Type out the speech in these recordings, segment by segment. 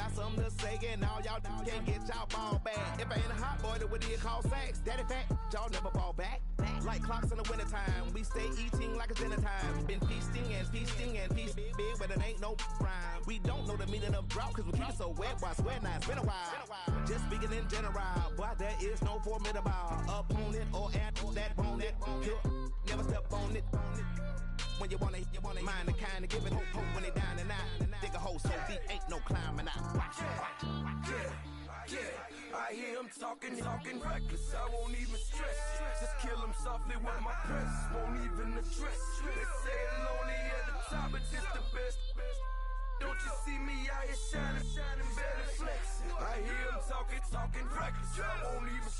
got something to say, and all y'all can't get y'all ball back. If I ain't a hot boy, that would it call sacks. Daddy fact, y'all never ball back. Like clocks in the wintertime, we stay eating like it's dinner time. Been feasting and feasting and feasting big, but it ain't no rhyme. We don't know the meaning of drought, cause we keep it so wet. Boy, I swear now, it's been a while. Just speaking in general, boy, there is no formidable opponent or at that bone it. Never step on it. When you wanna mind the kind of give it hope when they down and out. Dig a hole so deep, ain't no climbing out. Yeah, I hear him talking reckless. I won't even stress. Just kill him softly with my press. Won't even address. They say it lonely at the top, but it's the best. Don't you see me out here shining, better flex. I hear him talking reckless. I won't even.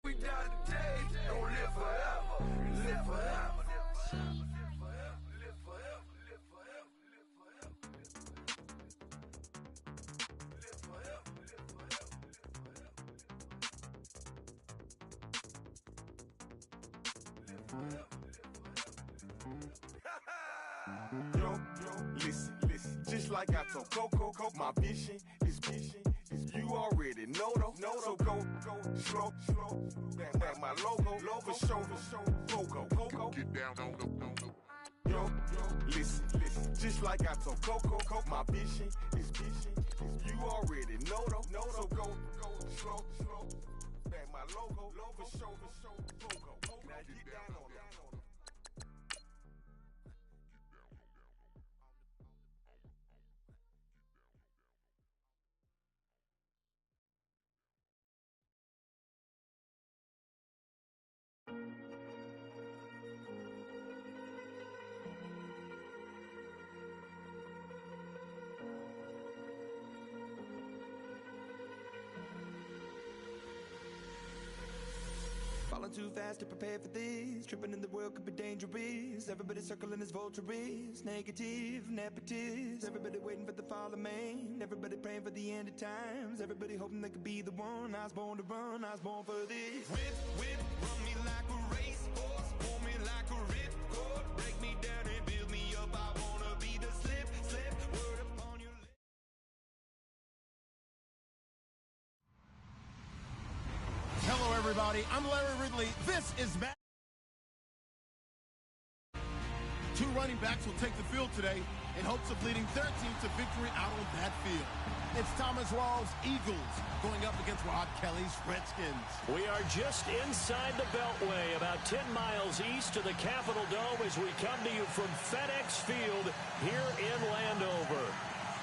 We die today, don't live forever. Live forever. Yo, listen, just like I told Coco, my vision is you already know though, so go, slow, back my logo, for show, Coco, get down on the, yo, listen, just like I told Coco, my vision is you already know though, so go, slow, back my logo, for show, Coco, now get down on the. Falling too fast to prepare for this. Tripping in the world could be dangerous. Everybody circling as vultures. Negative, nepotist. Everybody waiting for the fall of man. Everybody praying for the end of times. Everybody hoping they could be the one. I was born to run, I was born for this. Whip, run me like a racehorse. Pull me like a ripcord. Break me down and build me up. I wanna be the slip, word upon your lips. Hello, everybody. I'm Larry Ridley. This is Madden. Two running backs will take the field today in hopes of leading their team to victory out on that field. It's Thomas Rawls' Eagles going up against Rod Kelly's Redskins. We are just inside the Beltway, about 10 miles east of the Capitol Dome as we come to you from FedEx Field here in Landover.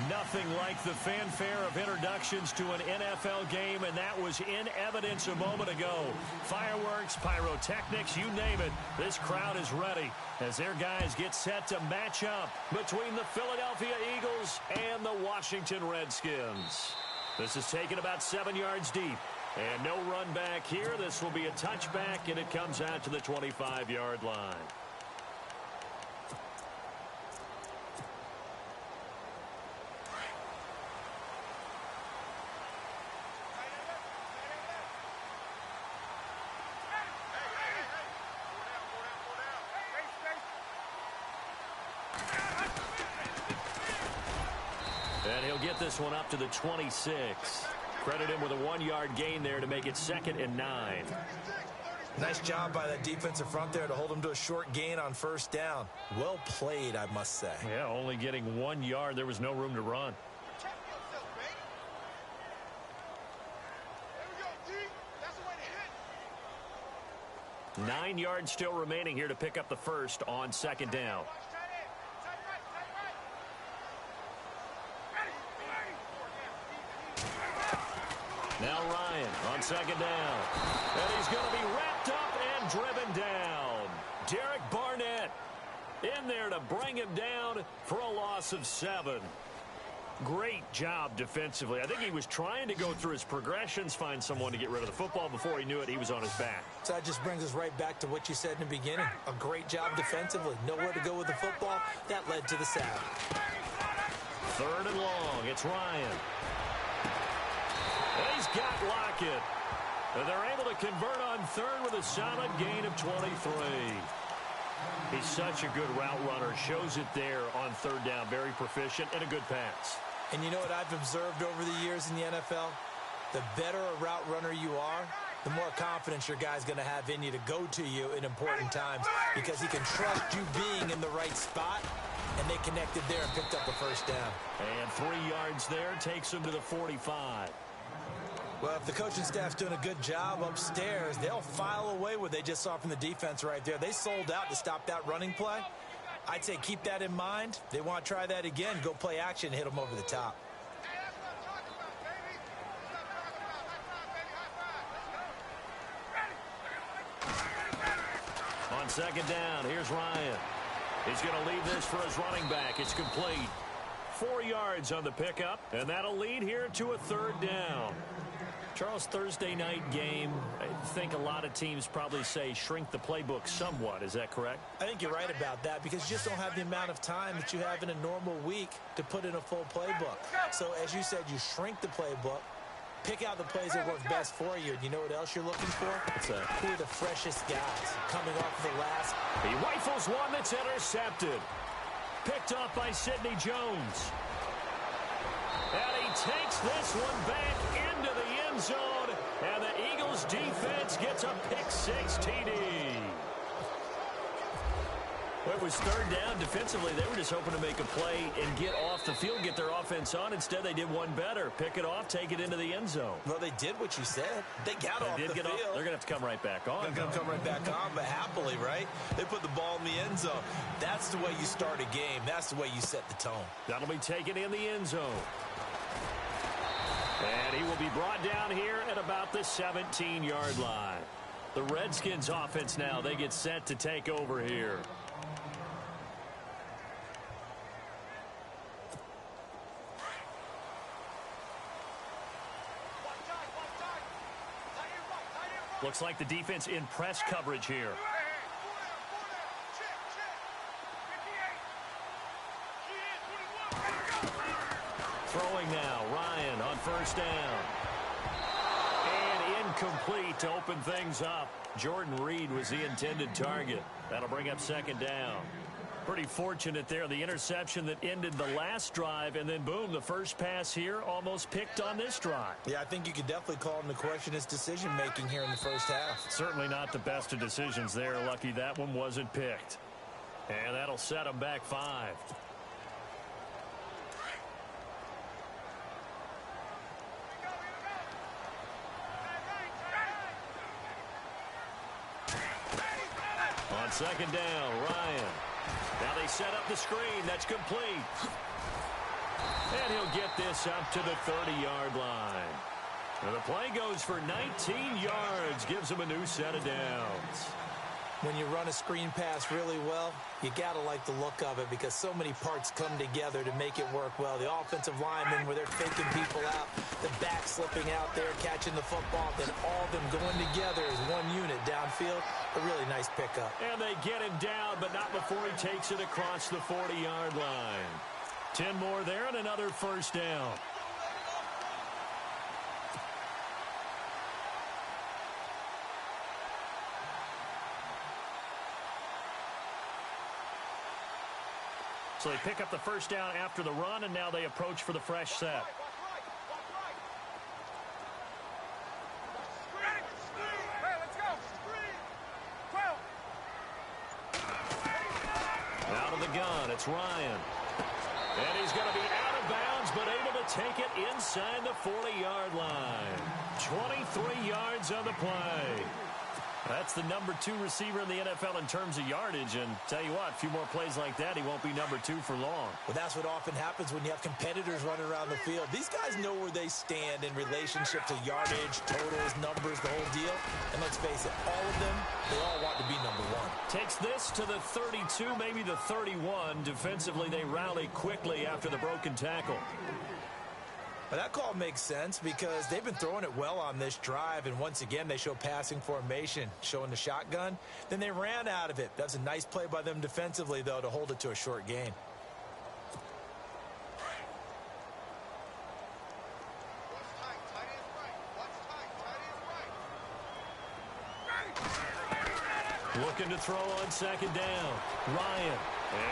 Nothing like the fanfare of introductions to an NFL game, and that was in evidence a moment ago. Fireworks, pyrotechnics, you name it. This crowd is ready as their guys get set to match up between the Philadelphia Eagles and the Washington Redskins. This is taken about 7 yards deep. And no run back here. This will be a touchback, and it comes out to the 25-yard line. And he'll get this one up to the 26. Credit him with a 1-yard gain there to make it 2nd and 9. Nice job by that defensive front there to hold him to a short gain on first down. Well played, I must say. Yeah, only getting 1 yard. There was no room to run. 9 yards still remaining here to pick up the first on 2nd down. Now Ryan on 2nd down. And he's going to be wrapped up and driven down. Derek Barnett in there to bring him down for a loss of 7. Great job defensively. I think he was trying to go through his progressions, find someone to get rid of the football. Before he knew it, he was on his back. So that just brings us right back to what you said in the beginning. A great job defensively. Nowhere to go with the football. That led to the sack. 3rd and long. It's Ryan. And he's got Lockett. And they're able to convert on third with a solid gain of 23. He's such a good route runner. Shows it there on third down. Very proficient and a good pass. And you know what I've observed over the years in the NFL? The better a route runner you are, the more confidence your guy's going to have in you to go to you in important times because he can trust you being in the right spot, and they connected there and picked up a first down. And 3 yards there takes him to the 45. Well, if the coaching staff's doing a good job upstairs, they'll file away what they just saw from the defense right there. They sold out to stop that running play. I'd say keep that in mind. They want to try that again. Go play action and hit them over the top. On second down, here's Ryan. He's going to leave this for his running back. It's complete. 4 yards on the pickup, and that'll lead here to a third down. Charles, Thursday night game, I think a lot of teams probably say shrink the playbook somewhat. Is that correct? I think you're right about that because you just don't have the amount of time that you have in a normal week to put in a full playbook. So, as you said, you shrink the playbook, pick out the plays that work best for you. And you know what else you're looking for? Who are the freshest guys coming off of the last? He rifles one that's intercepted. Picked off by Sidney Jones. And he takes this one back into the end zone. And the Eagles defense gets a pick-6 TD. Well, it was third down. Defensively, they were just hoping to make a play and get off the field, get their offense on. Instead, they did one better. Pick it off, take it into the end zone. Well, they did what you said. They got off the field. They're going to have to come right back on. They're going to come right back on, but happily, right? They put the ball in the end zone. That's the way you start a game. That's the way you set the tone. That'll be taken in the end zone. And he will be brought down here at about the 17-yard line. The Redskins offense now, they get set to take over here. Looks like the defense in press coverage here. Throwing now, Ryan on first down. And incomplete to open things up. Jordan Reed was the intended target. That'll bring up second down. Pretty fortunate there. The interception that ended the last drive, and then boom, the first pass here almost picked on this drive. Yeah, I think you could definitely call him to question his decision-making here in the first half. Certainly not the best of decisions there. Lucky that one wasn't picked. And that'll set him back 5. On second down, Ryan. Now they set up the screen. That's complete. And he'll get this up to the 30-yard line. And the play goes for 19 yards. Gives him a new set of downs. When you run a screen pass really well, you got to like the look of it because so many parts come together to make it work well. The offensive linemen where they're faking people out, the back slipping out there, catching the football, then all of them going together as one unit downfield. A really nice pickup. And they get him down, but not before he takes it across the 40-yard line. 10 more there and another first down. So they pick up the first down after the run, and now they approach for the fresh set. Out of the gun, it's Ryan. And he's going to be out of bounds, but able to take it inside the 40-yard line. 23 yards on the play. That's the number 2 receiver in the NFL in terms of yardage. And tell you what, a few more plays like that, he won't be number 2 for long. Well, that's what often happens when you have competitors running around the field. These guys know where they stand in relationship to yardage, totals, numbers, the whole deal. And let's face it, all of them, they all want to be number 1. Takes this to the 32, maybe the 31. Defensively, they rally quickly after the broken tackle. Well, that call makes sense because they've been throwing it well on this drive, and once again, they show passing formation, showing the shotgun. Then they ran out of it. That's a nice play by them defensively, though, to hold it to a short gain. looking to throw on second down. Ryan.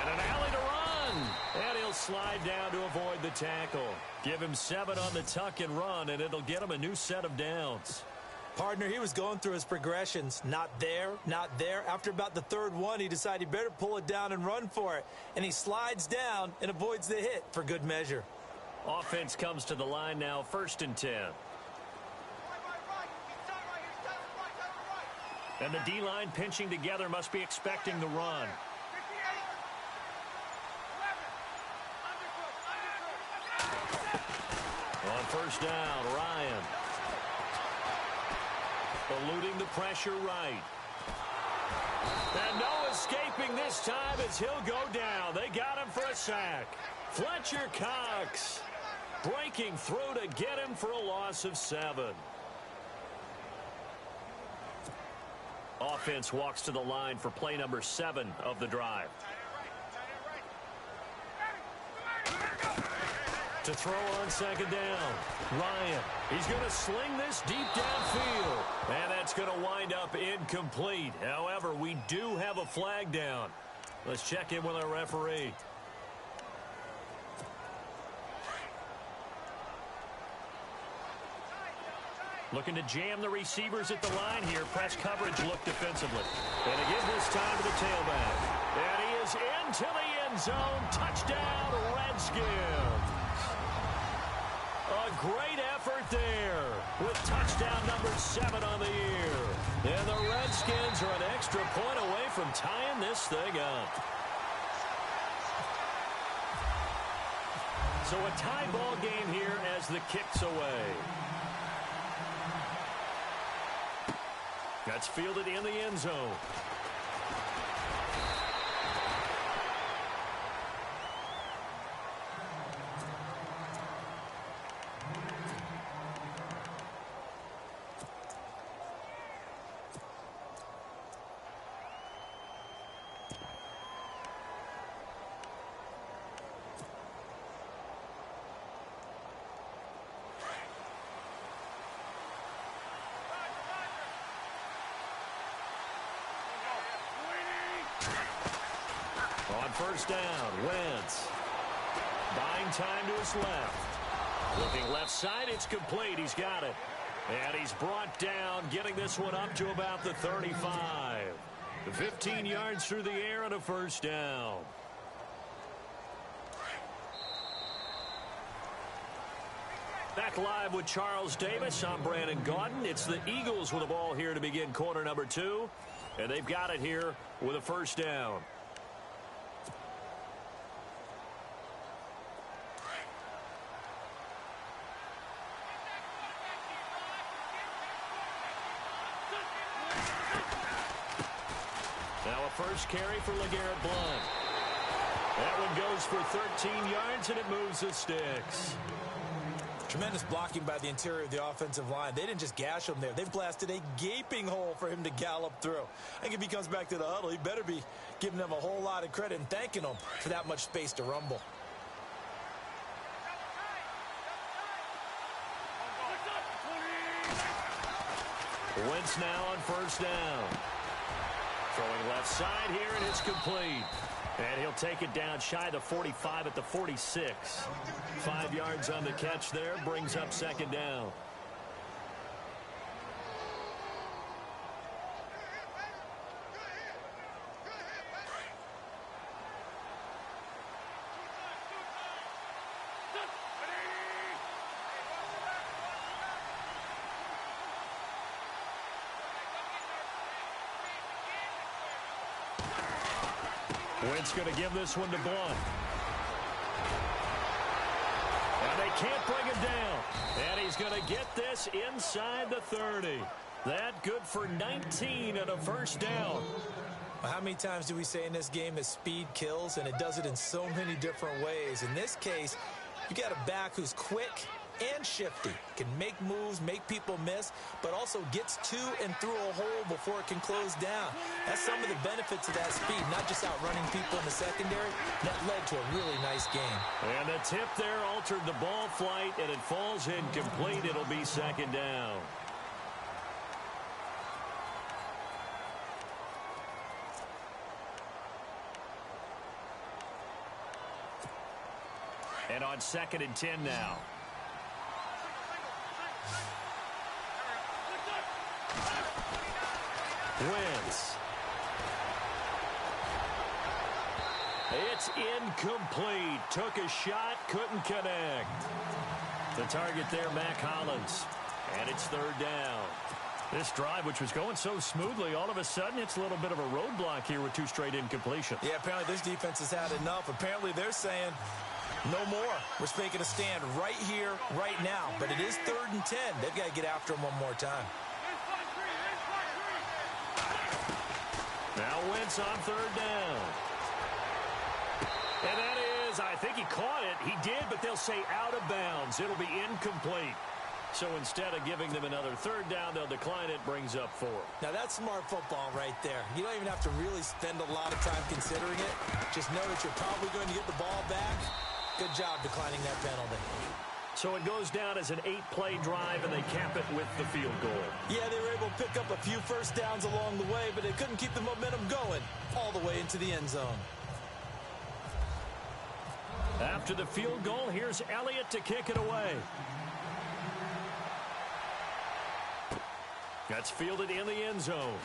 And an alley to run. And he'll slide down to avoid the tackle. Give him 7 on the tuck and run, and it'll get him a new set of downs. Partner, he was going through his progressions. Not there, not there. After about the third one, he decided he better pull it down and run for it. And he slides down and avoids the hit for good measure. Offense comes to the line now, 1st and 10. And the D-line pinching together must be expecting the run. On 1st down, Ryan. Eluding the pressure right. And no escaping this time as he'll go down. They got him for a sack. Fletcher Cox breaking through to get him for a loss of 7. Offense walks to the line for play number 7 of the drive. To throw on second down, Ryan. He's going to sling this deep downfield. And that's going to wind up incomplete. However, we do have a flag down. Let's check in with our referee. Looking to jam the receivers at the line here. Press coverage look defensively. And again this time to the tailback. And he is into the end zone. Touchdown, Redskins. A great effort there with touchdown number 7 on the year. And the Redskins are an extra point away from tying this thing up. So a tie ball game here as the kick's away. That's fielded in the end zone. On 1st down, Wentz. Buying time to his left. Looking left side, it's complete. He's got it. And he's brought down, getting this one up to about the 35. 15 yards through the air on a 1st down. Back live with Charles Davis. I'm Brandon Gaudin. It's the Eagles with the ball here to begin quarter number 2. And they've got it here with a 1st down. Now a first carry for LeGarrette Blount. That one goes for 13 yards, and it moves the sticks. Tremendous blocking by the interior of the offensive line. They didn't just gash him there. They blasted a gaping hole for him to gallop through. I think if he comes back to the huddle, he better be giving them a whole lot of credit and thanking them for that much space to rumble. Wentz now on 1st down. Throwing left side here, and it's complete. And he'll take it down shy the 45 at the 46. 5 yards on the catch there, brings up 2nd down. Wentz going to give this one to Blount. And they can't bring him down. And he's going to get this inside the 30. That good for 19 and a 1st down. Well, how many times do we say in this game that speed kills, and it does it in so many different ways? In this case, you got a back who's quick and shifty, can make moves, make people miss, but also gets to and through a hole before it can close down. That's some of the benefits of that speed, not just outrunning people in the secondary. That led to a really nice game. And the tip there altered the ball flight, and it falls incomplete. It'll be 2nd down. And on 2nd and 10 now. Wentz. It's incomplete. Took a shot, couldn't connect. The target there, Mac Hollins. And it's 3rd down. This drive, which was going so smoothly, all of a sudden it's a little bit of a roadblock here with 2 straight incompletions. Yeah, apparently this defense has had enough. Apparently they're saying no more. We're making a stand right here, right now. But it is 3rd and 10. They've got to get after him one more time. Now Wentz on 3rd down. And that is, I think he caught it. He did, but they'll say out of bounds. It'll be incomplete. So instead of giving them another 3rd down, they'll decline it, brings up 4. Now that's smart football right there. You don't even have to really spend a lot of time considering it. Just know that you're probably going to get the ball back. Good job declining that penalty. So it goes down as an 8-play drive, and they cap it with the field goal. Yeah, they were able to pick up a few first downs along the way, but they couldn't keep the momentum going all the way into the end zone. After the field goal, here's Elliott to kick it away. That's fielded in the end zone.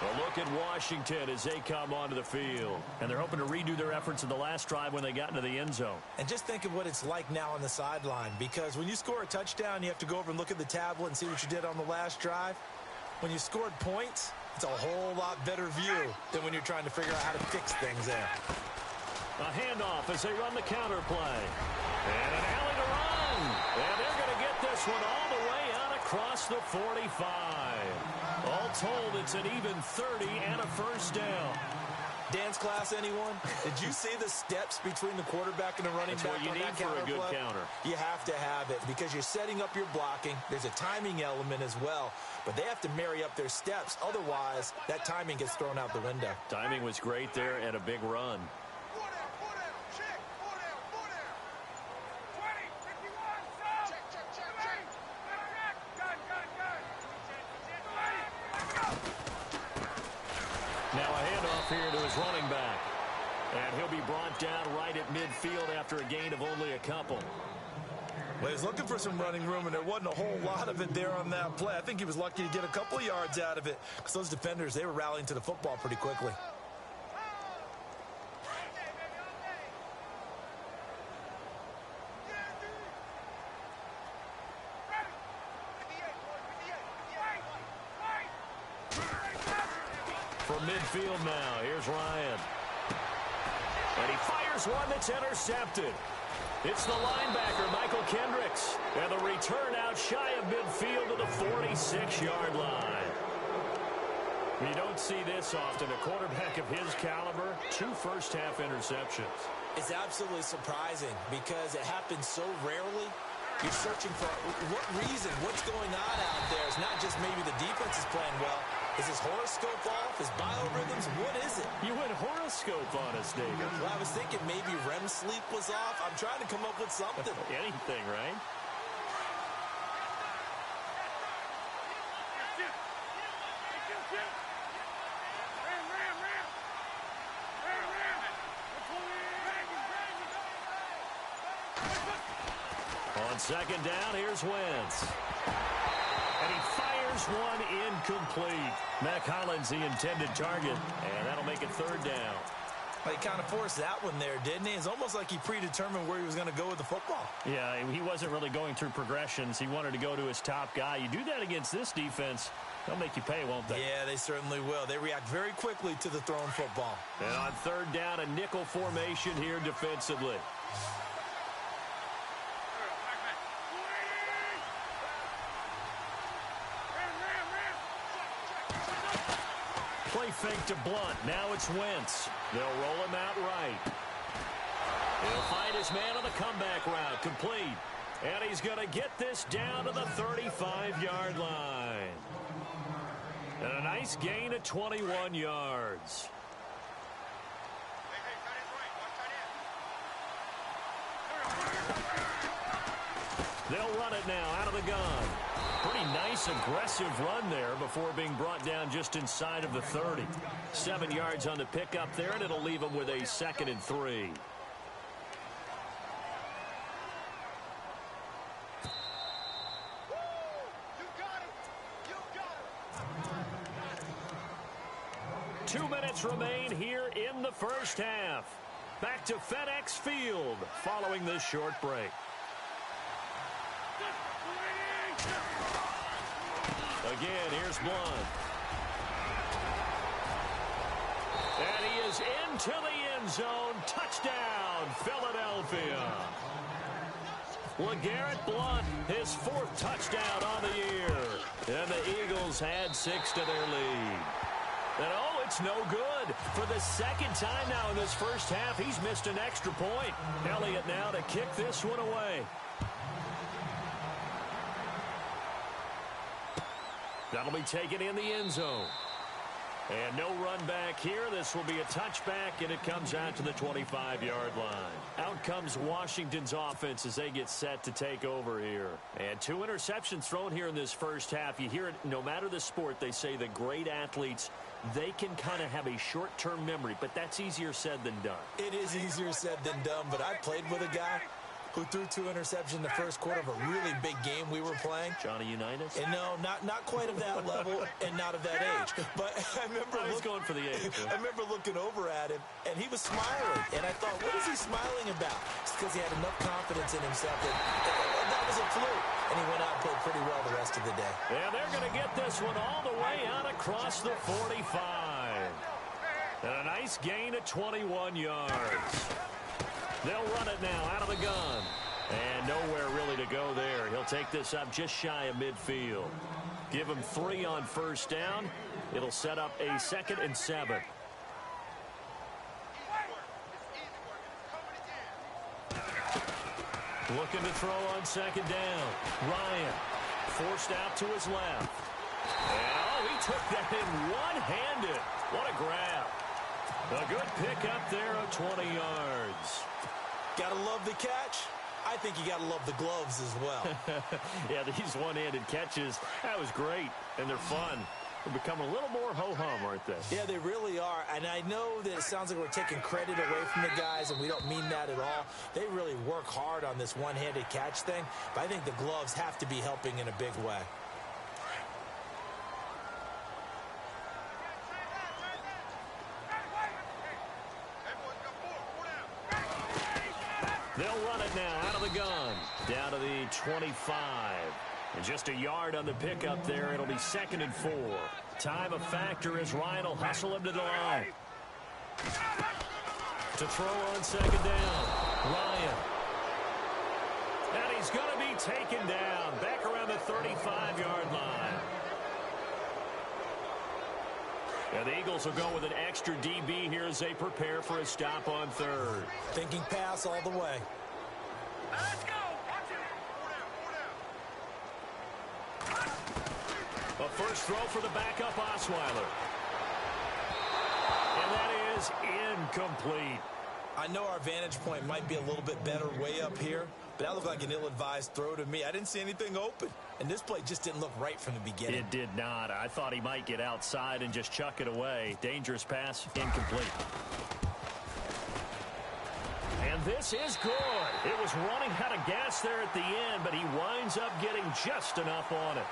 A look at Washington as they come onto the field. And they're hoping to redo their efforts in the last drive when they got into the end zone. And just think of what it's like now on the sideline. Because when you score a touchdown, you have to go over and look at the tablet and see what you did on the last drive. When you scored points, it's a whole lot better view than when you're trying to figure out how to fix things there. A handoff as they run the counter play. And an alley to run. And they're going to get this one all the way out across the 45. All told, it's an even 30 and a first down. Dance class, anyone? Did you see the steps between the quarterback and the running back? That's what you need for a good counter. You have to have it because you're setting up your blocking. There's a timing element as well, but they have to marry up their steps. Otherwise, that timing gets thrown out the window. Timing was great there and a big run. Now a handoff here to his running back. And he'll be brought down right at midfield after a gain of only a couple. Well, he's looking for some running room, and there wasn't a whole lot of it there on that play. I think he was lucky to get a couple of yards out of it because those defenders, they were rallying to the football pretty quickly. From midfield now, here's Ryan. And he fires one that's intercepted. It's the linebacker, Michael Kendricks. And the return out shy of midfield to the 46-yard line. You don't see this often. A quarterback of his caliber, 2 first-half interceptions. It's absolutely surprising because it happens so rarely. You're searching for what reason, what's going on out there. It's not just maybe the defense is playing well. Is his horoscope off? His biorhythms? What is it? You went horoscope on us, David. Well, I was thinking maybe REM sleep was off. I'm trying to come up with something. Anything, right? On second down, here's Wentz. And he fires one incomplete. Mac Hollins, the intended target, and that'll make it 3rd down. Well, he kind of forced that one there, didn't he? It's almost like he predetermined where he was going to go with the football. Yeah, he wasn't really going through progressions. He wanted to go to his top guy. You do that against this defense, they'll make you pay, won't they? Yeah, they certainly will. They react very quickly to the thrown football. And on 3rd down, a nickel formation here defensively. Play fake to Blunt. Now it's Wentz. They'll roll him out right. He'll find his man on the comeback route. Complete. And he's going to get this down to the 35-yard line. And a nice gain of 21 yards. They'll run it now out of the gun. Pretty nice, aggressive run there before being brought down just inside of the 30. 7 yards on the pickup there, and it'll leave him with a 2nd and 3. Two minutes remain here in the first half. Back to FedEx Field following this short break. Again, here's Blunt. And he is into the end zone. Touchdown, Philadelphia. LeGarrette Blunt, his 4th touchdown on the year. And the Eagles add 6 to their lead. And oh, it's no good. For the 2nd time now in this first half, he's missed an extra point. Elliott now to kick this one away. That'll be taken in the end zone. And no run back here. This will be a touchback, and it comes out to the 25-yard line. Out comes Washington's offense as they get set to take over here. And 2 interceptions thrown here in this first half. You hear it no matter the sport. They say the great athletes, they can kind of have a short-term memory, but that's easier said than done. It is easier said than done, but I played with a guy who threw 2 interceptions in the first quarter of a really big game we were playing. Johnny Unitas? And no, not quite of that level and not of that age. But I remember going for the age. I remember looking over at him, and he was smiling. And I thought, what is he smiling about? It's because he had enough confidence in himself that was a fluke. And he went out and played pretty well the rest of the day. Yeah, they're going to get this one all the way out across the 45. And a nice gain of 21 yards. They'll run it now out of the gun. And nowhere really to go there. He'll take this up just shy of midfield. Give him 3 on first down. It'll set up a 2nd and 7. Looking to throw on 2nd down. Ryan forced out to his left. And oh, he took that in one-handed. What a grab. A good pickup there of 20 yards. Gotta love the catch. I think you gotta love the gloves as well. Yeah, these one-handed catches, that was great, and they're fun. They're becoming a little more ho-hum, aren't they? Yeah, they really are. And I know that it sounds like we're taking credit away from the guys, and we don't mean that at all. They really work hard on this one-handed catch thing, but I think the gloves have to be helping in a big way. They'll run it now out of the gun. Down to the 25. And just a yard on the pickup there. It'll be 2nd and 4. Time a factor as Ryan will hustle him to the line. To throw on 2nd down. Ryan. And he's going to be taken down. Back around the 35-yard line. And the Eagles will go with an extra DB here as they prepare for a stop on 3rd. Thinking pass all the way. Let's go. A first throw for the backup Osweiler. And that is incomplete. I know our vantage point might be a little bit better way up here, but that looked like an ill-advised throw to me. I didn't see anything open, and this play just didn't look right from the beginning. It did not. I thought he might get outside and just chuck it away. Dangerous pass, incomplete. And this is good. It was running out of gas there at the end, but he winds up getting just enough on it.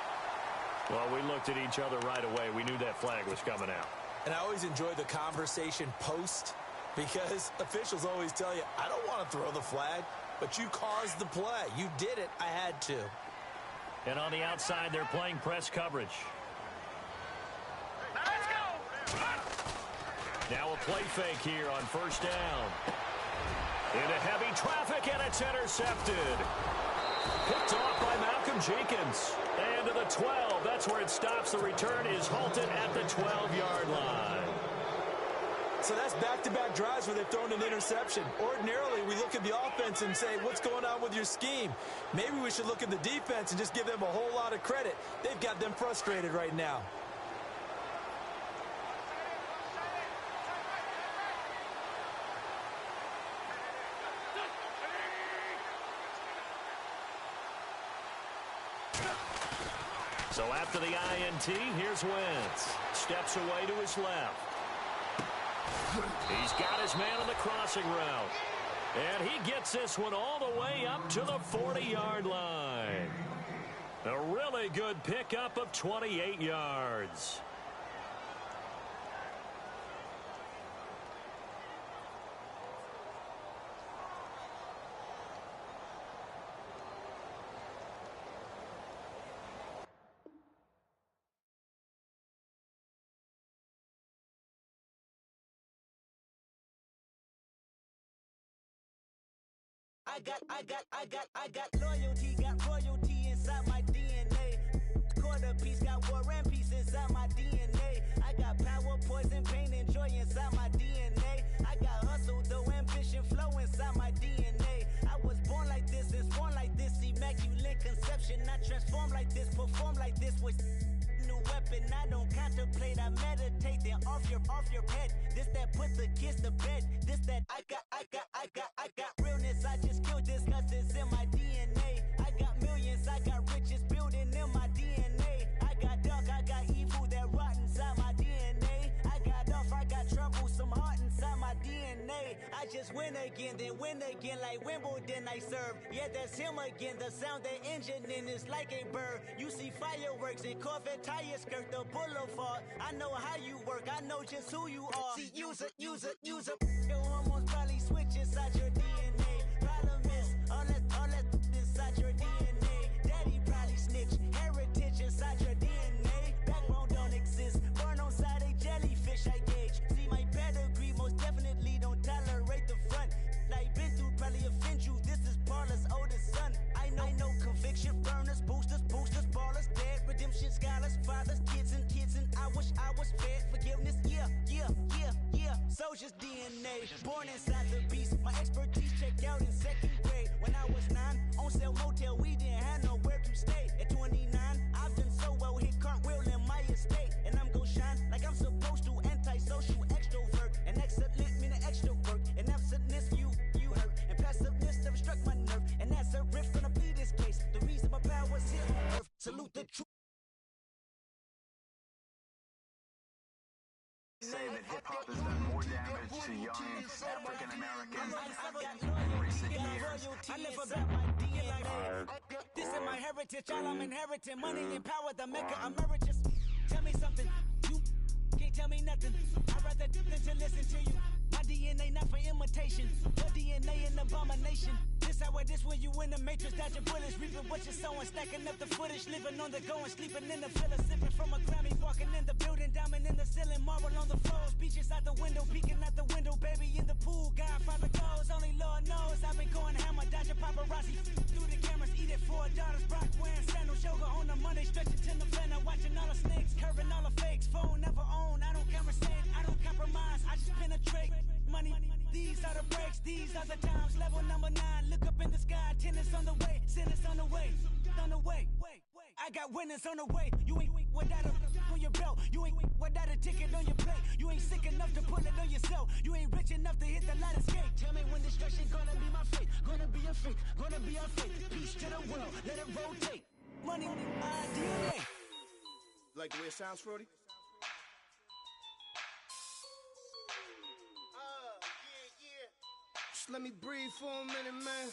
Well, we looked at each other right away. We knew that flag was coming out. And I always enjoy the conversation post, because officials always tell you, I don't want to throw the flag, but you caused the play. You did it. I had to. And on the outside, they're playing press coverage. Let's go. Now a play fake here on first down. Into heavy traffic, and it's intercepted. Picked off by Malcolm Jenkins. And to the 12. That's where it stops. The return is halted at the 12-yard line. So that's back-to-back drives where they've thrown an interception. Ordinarily, we look at the offense and say, what's going on with your scheme? Maybe we should look at the defense and just give them a whole lot of credit. They've got them frustrated right now. So after the INT, here's Wentz. Steps away to his left. He's got his man on the crossing route. And he gets this one all the way up to the 40-yard line. A really good pickup of 28 yards. I got loyalty, got royalty inside my DNA. Quarter piece, got war and peace inside my DNA. I got power, poison, pain, and joy inside my DNA. I got hustle, though, ambition, flow inside my DNA. I was born like this, and born like this, immaculate conception. I transform like this, perform like this with new weapon. I don't contemplate, I meditate, then off your head. This that put the kids to bed. This that I got realness. I just killed this cause it's in my DNA. I got millions, I got riches building in my DNA. I got dark, I got evil that rot inside my DNA. I got off, I got trouble, some heart inside my DNA. I just win again, then win again like Wimbledon I serve. Yeah, that's him again, the sound that engine in is like a bird. You see fireworks and Corvette tires skirt the boulevard. I know how you work, I know just who you are. See, use it. Your hormones probably switch inside your DNA. Problem is, all that inside your DNA. Daddy probably snitch, heritage inside your DNA. Backbone don't exist, born on side a jellyfish I gauge. See my pedigree, most definitely don't tolerate the front. Like been through, probably offend you, this is Paula's oldest son. I know conviction, burners, boosters, ballers, dead, redemption, scholars, fathers, kids and I wish I was fed. Forgiveness, yeah. Soldier's DNA, born inside the beast. My expertise checked out in second grade. When I was 9, on sale motel, we didn't have nowhere to stay. At 29, I've done so well, hit cartwheel in my estate. And I'm gon' shine like I'm supposed to, antisocial extrovert. And excellent meaning extra work. And absentness, you hurt. And passiveness never struck my nerve. And that's a riff, gonna plead this case. The reason my power's here on earth. Salute the truth. Say that hip-hop has done more damage to young African Americans in recent years. I live about my DNA. This is my heritage, all I'm inheriting. Money and power, the maker emeritus. Tell me something, you can't tell me nothing. I'd rather than to listen to you. My DNA not for imitation. Your DNA an abomination. This when you in the matrix, dodging bullets, reaping what you're sowing, stacking up the footage, living on the go and sleeping in the villa, sipping from a Grammy, walking in the building, diamond in the ceiling, marble on the floors, beaches out the window, peeking out the window, baby in the pool, Godfather goes, only Lord knows, I've been going hammer, dodging paparazzi, through the cameras, eat it for $4, Brock wearing sandals, yoga on a Monday, stretching to November, watching all the snakes, curving all the fakes, phone never own, I don't conversate, I don't compromise, I just penetrate, money, these are the breaks, these are the times, level number 9, look up in the sky, tennis on the way, sinners on the way, I got winners on the way, you ain't without a on your belt, you ain't without a ticket on your plate, you ain't sick enough to pull it on yourself, you ain't rich enough to hit the ladder skate, tell me when destruction gonna be my fate, gonna be a fate, gonna be our fate, peace to the world, let it rotate, money, DNA. Like the way it sounds, Frody? Just let me breathe for a minute, man.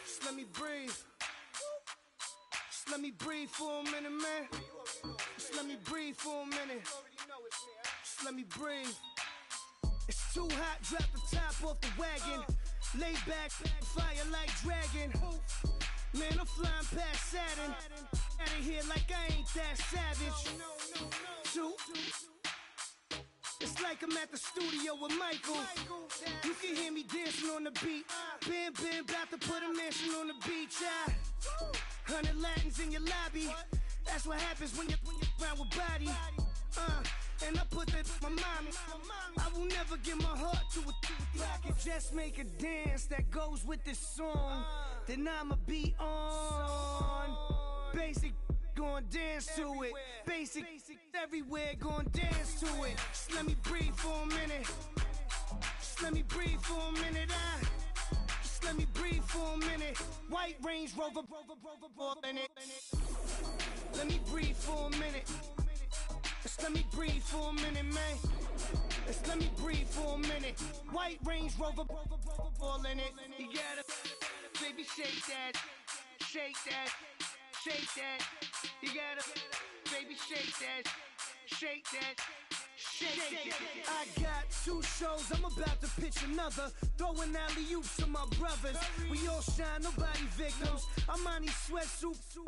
Just let me breathe. Just let me breathe for a minute, man. Just let me breathe for a minute. Just let me breathe. It's too hot, drop the top off the wagon. Lay back, fire like dragon. Man, I'm flying past Saturn. Out of here like I ain't that savage. Two. It's like I'm at the studio with Michael. You can hear me dancing on the beat. Been about to put a mansion on the beach. 100 Latins in your lobby. That's what happens when you're around with body. And I put that in my mommy. I will never give my heart to it. If I could just make a dance that goes with this song, then I'ma be on. Basic, gon' dance to it. Basic, everywhere, gon' dance to it. Just let me breathe for a minute. Just let me breathe for a minute. Just let me breathe for a minute. White Range Rover, in it. Let me breathe for a minute. Just let me breathe for a minute, man. Just let me breathe for a minute. White Range Rover, all in it. You gotta, baby, shake that, shake that, shake that. You gotta, baby, shake that, shake that. Shake it. I got 2 shows, I'm about to pitch another. Throwing alley-oops to my brothers. We all shine, nobody victims. I'm on these sweatsuits,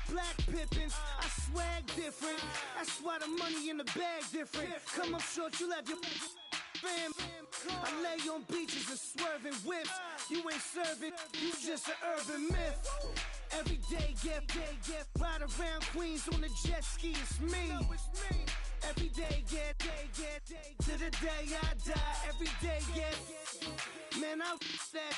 black pippins. I swag different. That's why the money in the bag different. Come up short, you have your fam. I lay on beaches and swerving whips. You ain't serving, you just an urban myth. Every day, get ride around Queens on the jet ski. It's me. Every day, get to the day I die. Every day, get man, I that.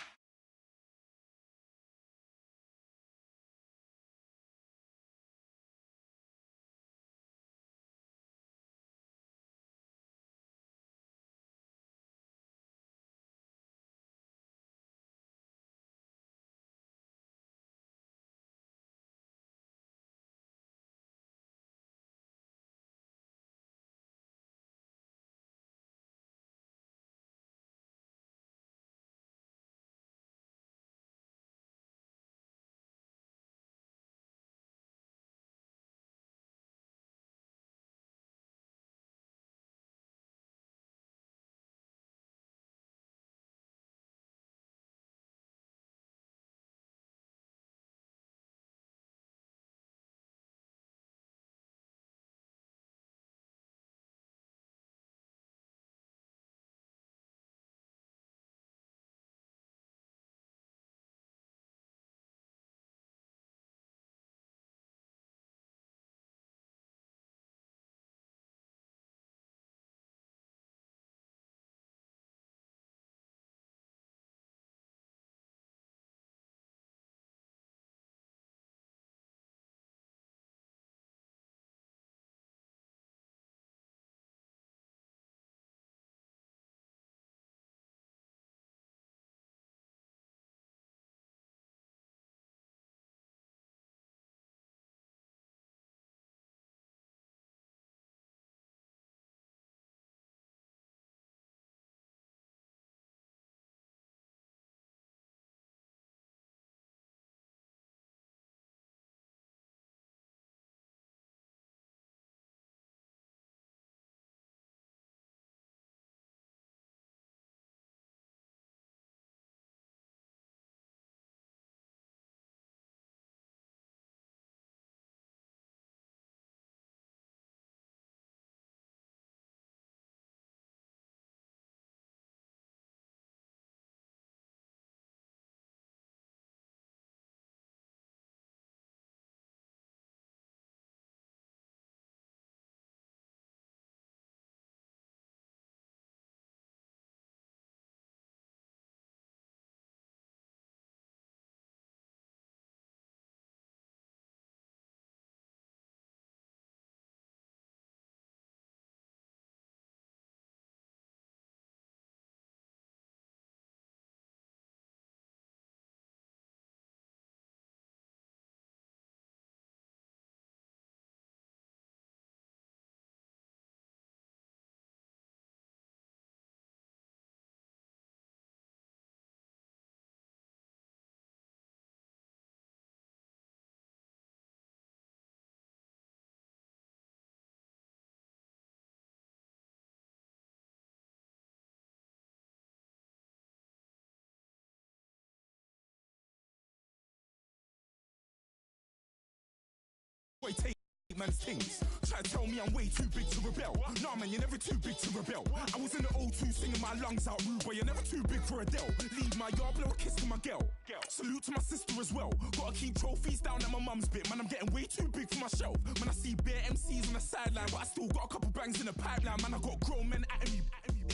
Take man's things. Try to tell me I'm way too big to rebel. Nah, man, you're never too big to rebel. I was in the O2 singing my lungs out, rude, but you're never too big for Adele. Leave my yard, blow a kiss to my girl. Salute to my sister as well. Gotta keep trophies down at my mum's bit. Man, I'm getting way too big for my shelf. Man, I see bare MCs on the sideline, but I still got a couple bangs in the pipeline. Man, I got grown men at me.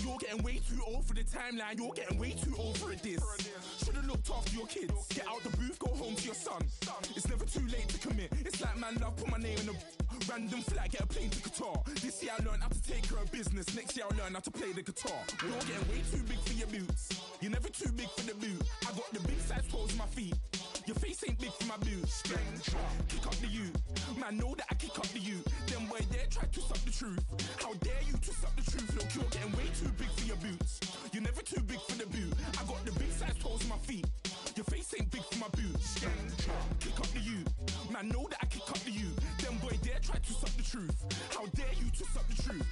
You're getting way too old for the timeline. You're getting way too old for a diss. Should've looked after your kids. Get out the booth, go home to your son. It's never too late to commit. It's like man love, put my name in a random flat, get a plane to Qatar. This year I learned how to take care of business. Next year I'll learn how to play the guitar. You're getting way too big for your boots. You're never too big for the boot. I got the big size toes in my feet. Your face ain't big for my boots. Kick up the you. Man, know that I kick up the you. Them boy there try to suck the truth. How dare you to suck the truth? Look, you're getting way too big for your boots. You're never too big for the boot. I got the big size toes on my feet. Your face ain't big for my boots. Kick up the you. Man, know that I kick up the you. Them boy there try to suck the truth. How dare you to suck the truth?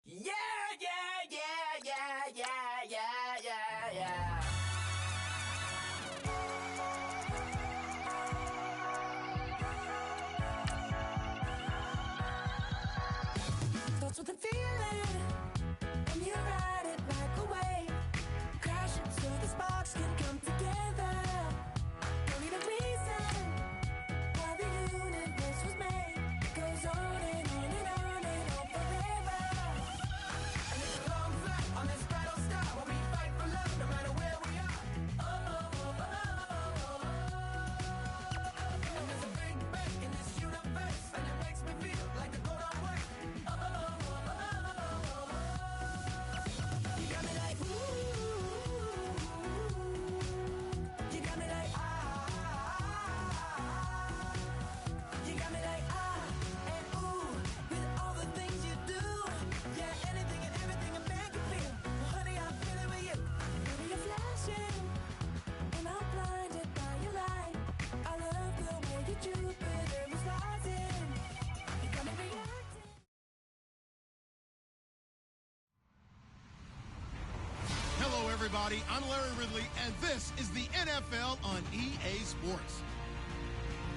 Yeah, yeah, yeah, yeah, yeah, yeah, yeah, yeah. Starts with a feeling, and you ride it like a wave. Crash it so the sparks can come together. Don't need a reason why the universe was made. Goes on and on and on and on forever. And it's a long flight on this battle star where we fight for love no matter where we are. Oh, oh, oh, oh, oh, oh. And there's a big bang in this universe, and it makes me feel like the go don't work. Oh, oh, oh, oh, oh, oh. You got me like ooh. You got me like you got me like and ooh, with all the things you do. Yeah, anything and everything I make you feel. Well, honey, I'm feeling with you. Baby, you're flashing, and I'm blinded by your light. I love the way you Jupiter was rising. You got me reacting. Hello, everybody. I'm Larry Ridley, and this is the NFL on EA Sports.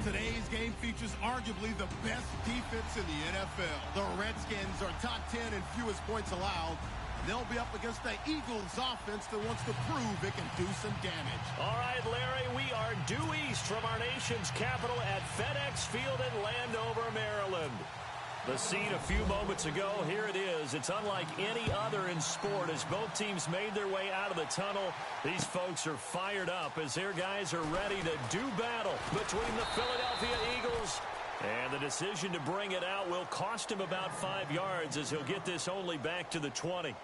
Today's game features arguably the best defense in the NFL. The Redskins are top 10 in fewest points allowed. They'll be up against the Eagles offense that wants to prove it can do some damage. All right, Larry, we are due east from our nation's capital at FedEx Field in Landover, Maryland. The scene a few moments ago, here it is. It's unlike any other in sport as both teams made their way out of the tunnel. These folks are fired up as their guys are ready to do battle between the Philadelphia Eagles. And the decision to bring it out will cost him about 5 yards as he'll get this only back to the 20.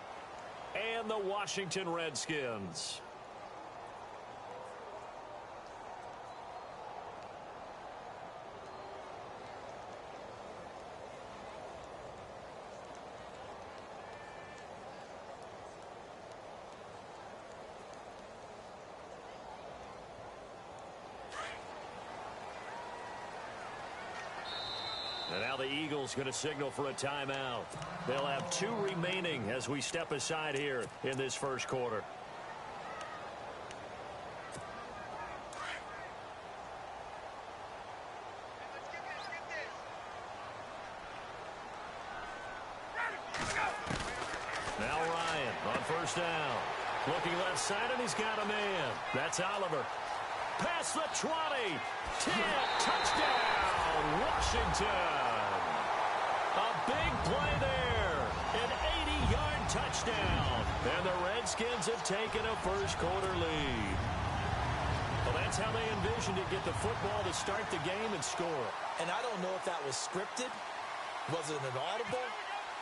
And the Washington Redskins. And now the Eagles going to signal for a timeout. They'll have 2 remaining as we step aside here in this first quarter. Now Ryan on first down. Looking left side, and he's got a man. That's Oliver. Past the 20. 10. Touchdown, Washington. A big play there. An 80-yard touchdown. And the Redskins have taken a first quarter lead. Well, that's how they envisioned it. Get the football to start the game and score. And I don't know if that was scripted. Was it an audible?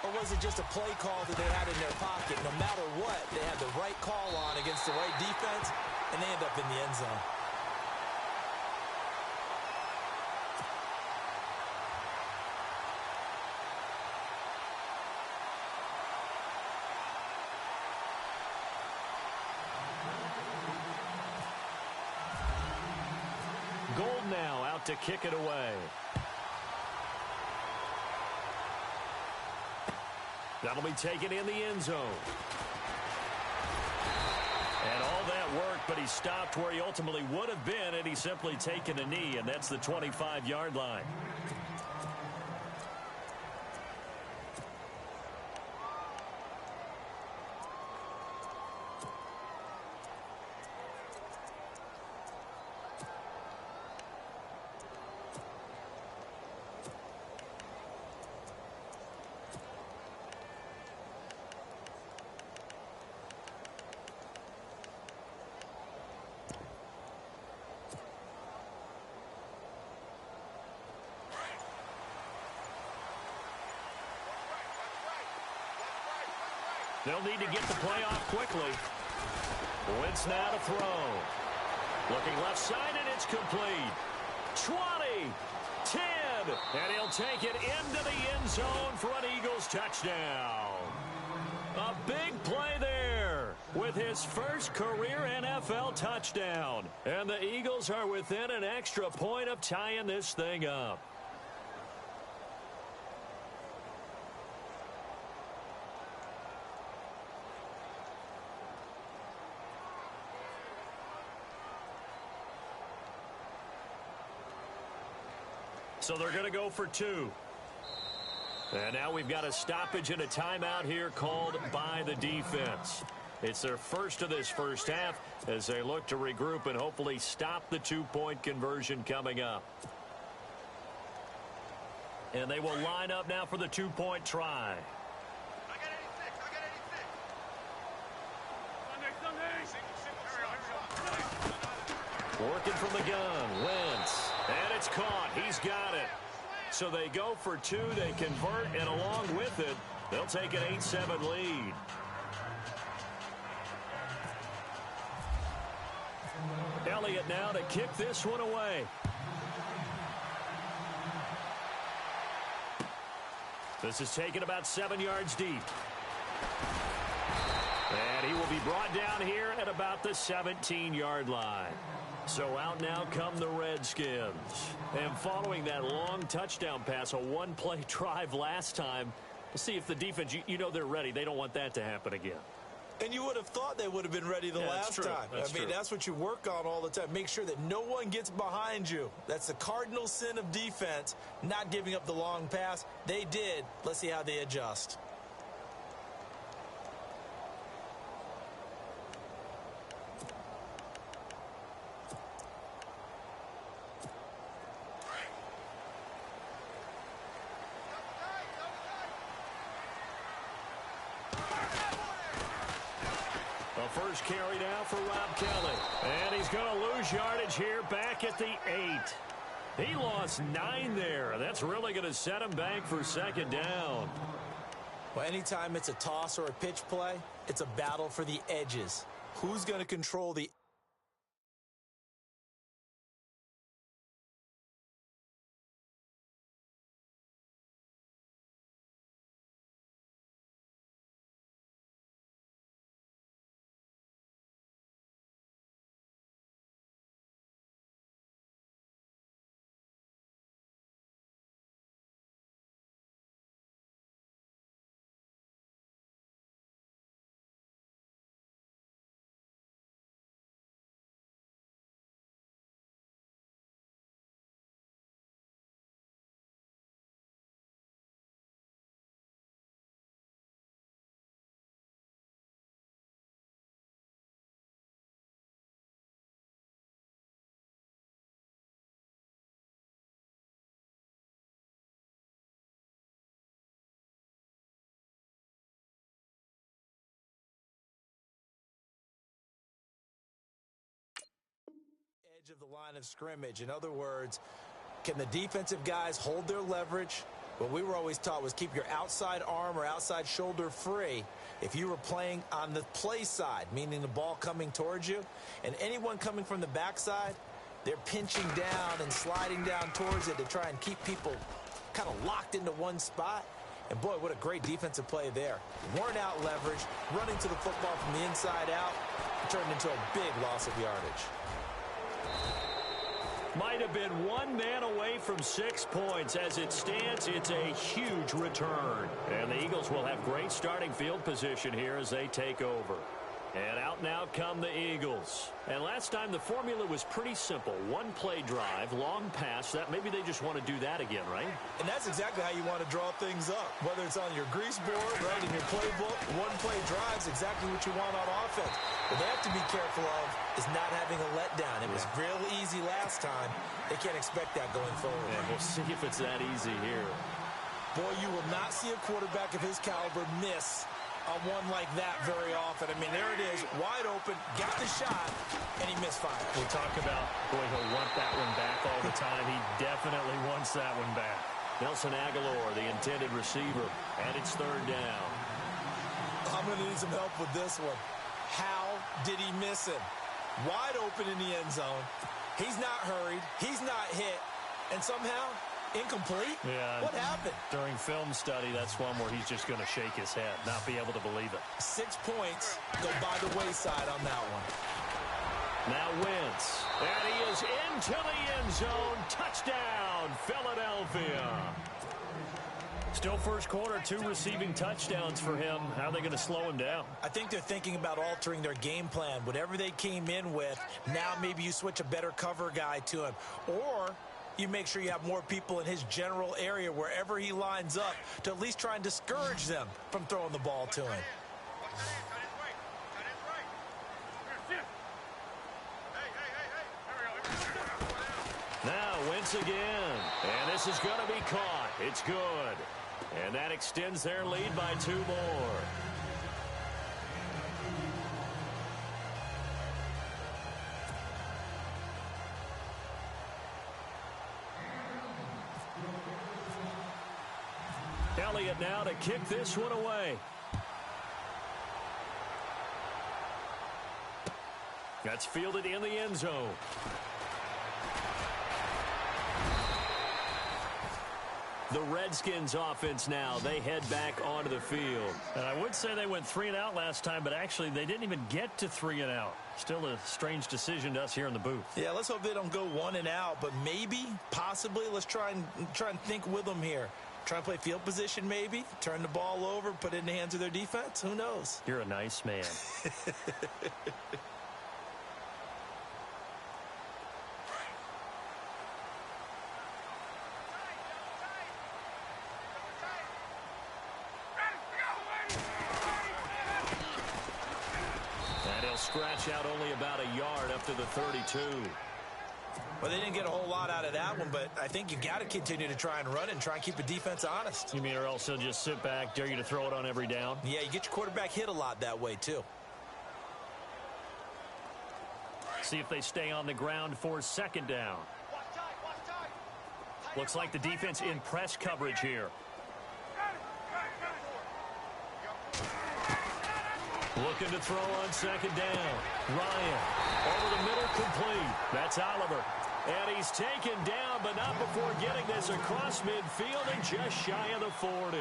Or was it just a play call that they had in their pocket? No matter what, they had the right call on against the right defense, and they end up in the end zone. Gold now out to kick it away. That'll be taken in the end zone. And all that work, but he stopped where he ultimately would have been, and he's simply taken a knee, and that's the 25-yard line. They'll need to get the play off quickly. Wentz now to throw. Looking left side, and it's complete. 20, 10, and he'll take it into the end zone for an Eagles touchdown. A big play there with his first career NFL touchdown. And the Eagles are within an extra point of tying this thing up. So they're going to go for 2. And now we've got a stoppage and a timeout here called by the defense. It's their first of this first half as they look to regroup and hopefully stop the 2-point conversion coming up. And they will line up now for the 2-point try. Working from the gun, Wentz. And it's caught. He's got it. So they go for 2. They convert, and along with it, they'll take an 8-7 lead. Elliott now to kick this one away. This is taken about 7 yards deep. And he will be brought down here at about the 17-yard line. So out now come the Redskins. And following that long touchdown pass, a one-play drive last time, we'll see if the defense, you know they're ready. They don't want that to happen again. And you would have thought they would have been ready the last time. That's what you work on all the time. Make sure that no one gets behind you. That's the cardinal sin of defense, not giving up the long pass. They did. Let's see how they adjust. First carry now for Rob Kelly. And he's going to lose yardage here back at the 8. He lost 9 there. That's really going to set him back for second down. Well, anytime it's a toss or a pitch play, it's a battle for the edges. Who's going to control the edge of the line of scrimmage? In other words, can the defensive guys hold their leverage? What we were always taught was keep your outside arm or outside shoulder free if you were playing on the play side, meaning the ball coming towards you. And anyone coming from the backside, they're pinching down and sliding down towards it to try and keep people kind of locked into one spot. And boy, what a great defensive play there. Worn out leverage, running to the football from the inside out, turned into a big loss of yardage. Might have been one man away from 6 points. As it stands, it's a huge return. And the Eagles will have great starting field position here as they take over. And out now come the Eagles. And last time the formula was pretty simple. One play drive, long pass. That maybe they just want to do that again, right? And that's exactly how you want to draw things up. Whether it's on your grease board, right, in your playbook, one play drive's exactly what you want on offense. What they have to be careful of is not having a letdown. It was real easy last time. They can't expect that going forward. And we'll see if it's that easy here. Boy, you will not see a quarterback of his caliber miss on one like that very often. I mean, there it is, wide open, got the shot, and he misfired. We talk about, boy, he'll want that one back all the time. He definitely wants that one back. Nelson Aguilar, the intended receiver, and it's third down. How I'm going to need some help with this one. How did he miss him? Wide open in the end zone. He's not hurried. He's not hit. And somehow, incomplete? Yeah. What happened? During film study, that's one where he's just going to shake his head, not be able to believe it. 6 points go by the wayside on that one. Now Wentz. And he is into the end zone. Touchdown, Philadelphia. Still first quarter, 2 receiving touchdowns for him. How are they going to slow him down? I think they're thinking about altering their game plan. Whatever they came in with, now maybe you switch a better cover guy to him. Or you make sure you have more people in his general area wherever he lines up to at least try and discourage them from throwing the ball to him. Now Wentz again. And this is going to be caught. It's good. And that extends their lead by 2 more. Elliott now to kick this one away. That's fielded in the end zone. The Redskins offense now, they head back onto the field. And I would say they went 3 and out last time, but actually they didn't even get to 3 and out. Still a strange decision to us here in the booth. Yeah, let's hope they don't go 1 and out, but maybe, possibly, let's try and think with them here. Try and play field position maybe, turn the ball over, put it in the hands of their defense. Who knows? You're a nice man. Scratch out only about a yard up to the 32. Well, they didn't get a whole lot out of that one, but I think you got to continue to try and run and try and keep the defense honest. You mean or else they'll just sit back, dare you to throw it on every down? Yeah, you get your quarterback hit a lot that way, too. See if they stay on the ground for 2nd down. Looks like the defense in press coverage here. Looking to throw on 2nd down. Ryan over the middle, complete. That's Oliver. And he's taken down, but not before getting this across midfield and just shy of the 40.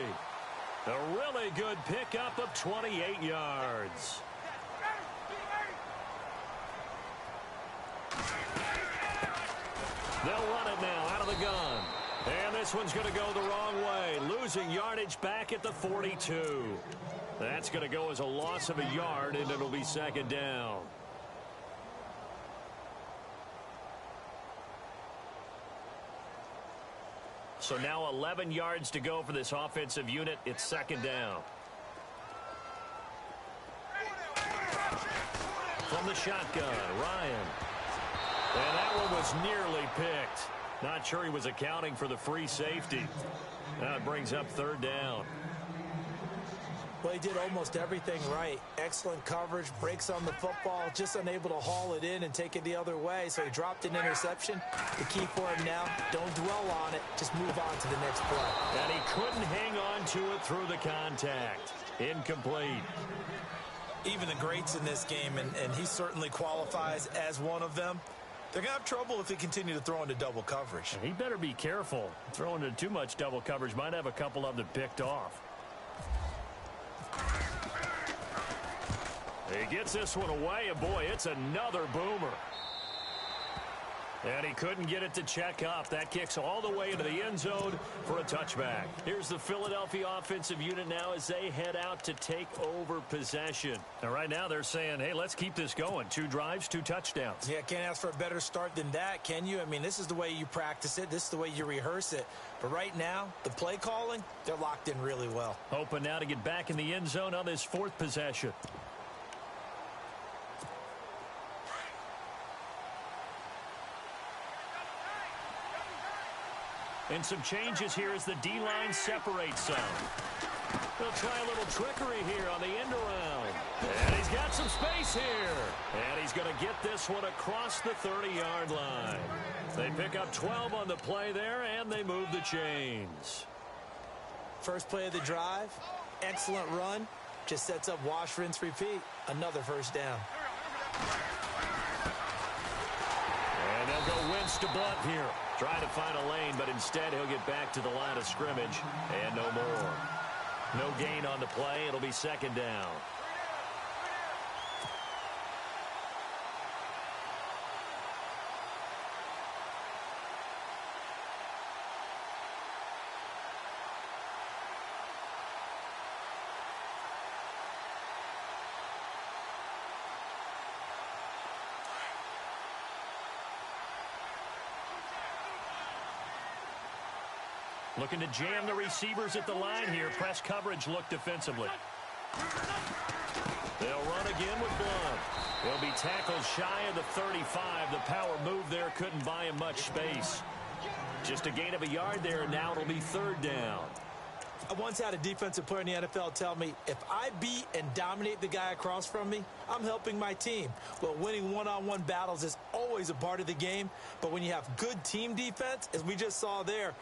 A really good pickup of 28 yards. They'll run it now out of the gun. And this one's going to go the wrong way. Losing yardage back at the 42. That's going to go as a loss of a yard, and it'll be 2nd down. So now 11 yards to go for this offensive unit. It's 2nd down. From the shotgun, Ryan. And that one was nearly picked. Not sure he was accounting for the free safety. Now it brings up 3rd down. Well, he did almost everything right. Excellent coverage, breaks on the football, just unable to haul it in and take it the other way. So he dropped an interception. The key for him now, don't dwell on it. Just move on to the next play. And he couldn't hang on to it through the contact. Incomplete. Even the greats in this game, and he certainly qualifies as one of them, they're going to have trouble if they continue to throw into double coverage. He better be careful. Throwing into too much double coverage might have a couple of them picked off. He gets this one away, and boy, it's another boomer. And he couldn't get it to check up. That kicks all the way into the end zone for a touchback. Here's the Philadelphia offensive unit now as they head out to take over possession. And right now they're saying, hey, let's keep this going. 2 drives, 2 touchdowns. Yeah, can't ask for a better start than that, can you? I mean, this is the way you practice it. This is the way you rehearse it. But right now, the play calling, they're locked in really well. Hoping now to get back in the end zone on this 4th possession. And some changes here as the D-line separates some. They'll try a little trickery here on the end around. And he's got some space here. And he's going to get this one across the 30-yard line. They pick up 12 on the play there, and they move the chains. First play of the drive, excellent run. Just sets up wash, rinse, repeat. Another first down. And they'll go Wentz to Blunt here. Trying to find a lane, but instead he'll get back to the line of scrimmage. And no more. No gain on the play. It'll be second down. Looking to jam the receivers at the line here. Press coverage look defensively. They'll run again with Blunt. He'll be tackled shy of the 35. The power move there couldn't buy him much space. Just a gain of a yard there, and now it'll be third down. I once had a defensive player in the NFL tell me, if I beat and dominate the guy across from me, I'm helping my team. Well, winning one-on-one battles is always a part of the game, but when you have good team defense, as we just saw there,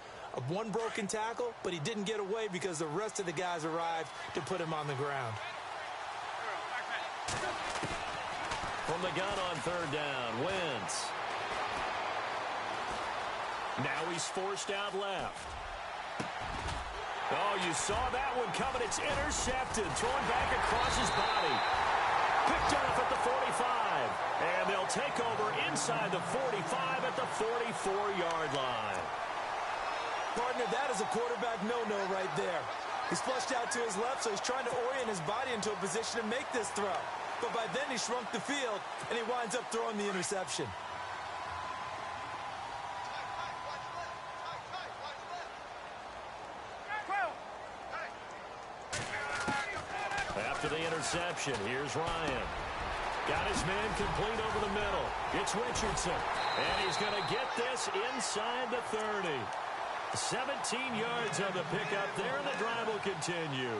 one broken tackle, but he didn't get away because the rest of the guys arrived to put him on the ground. From the gun on third down, Wentz. Now he's forced out left. Oh, you saw that one coming. It's intercepted. Thrown back across his body. Picked off at the 45. And they'll take over inside the 45 at the 44-yard line. Partner, that is a quarterback no-no right there. He's flushed out to his left, so he's trying to orient his body into a position to make this throw. But by then he shrunk the field, and he winds up throwing the interception. After the interception, here's Ryan. Got his man complete over the middle. It's Richardson, and he's going to get this inside the 30. 17 yards on the pickup there, and the drive will continue.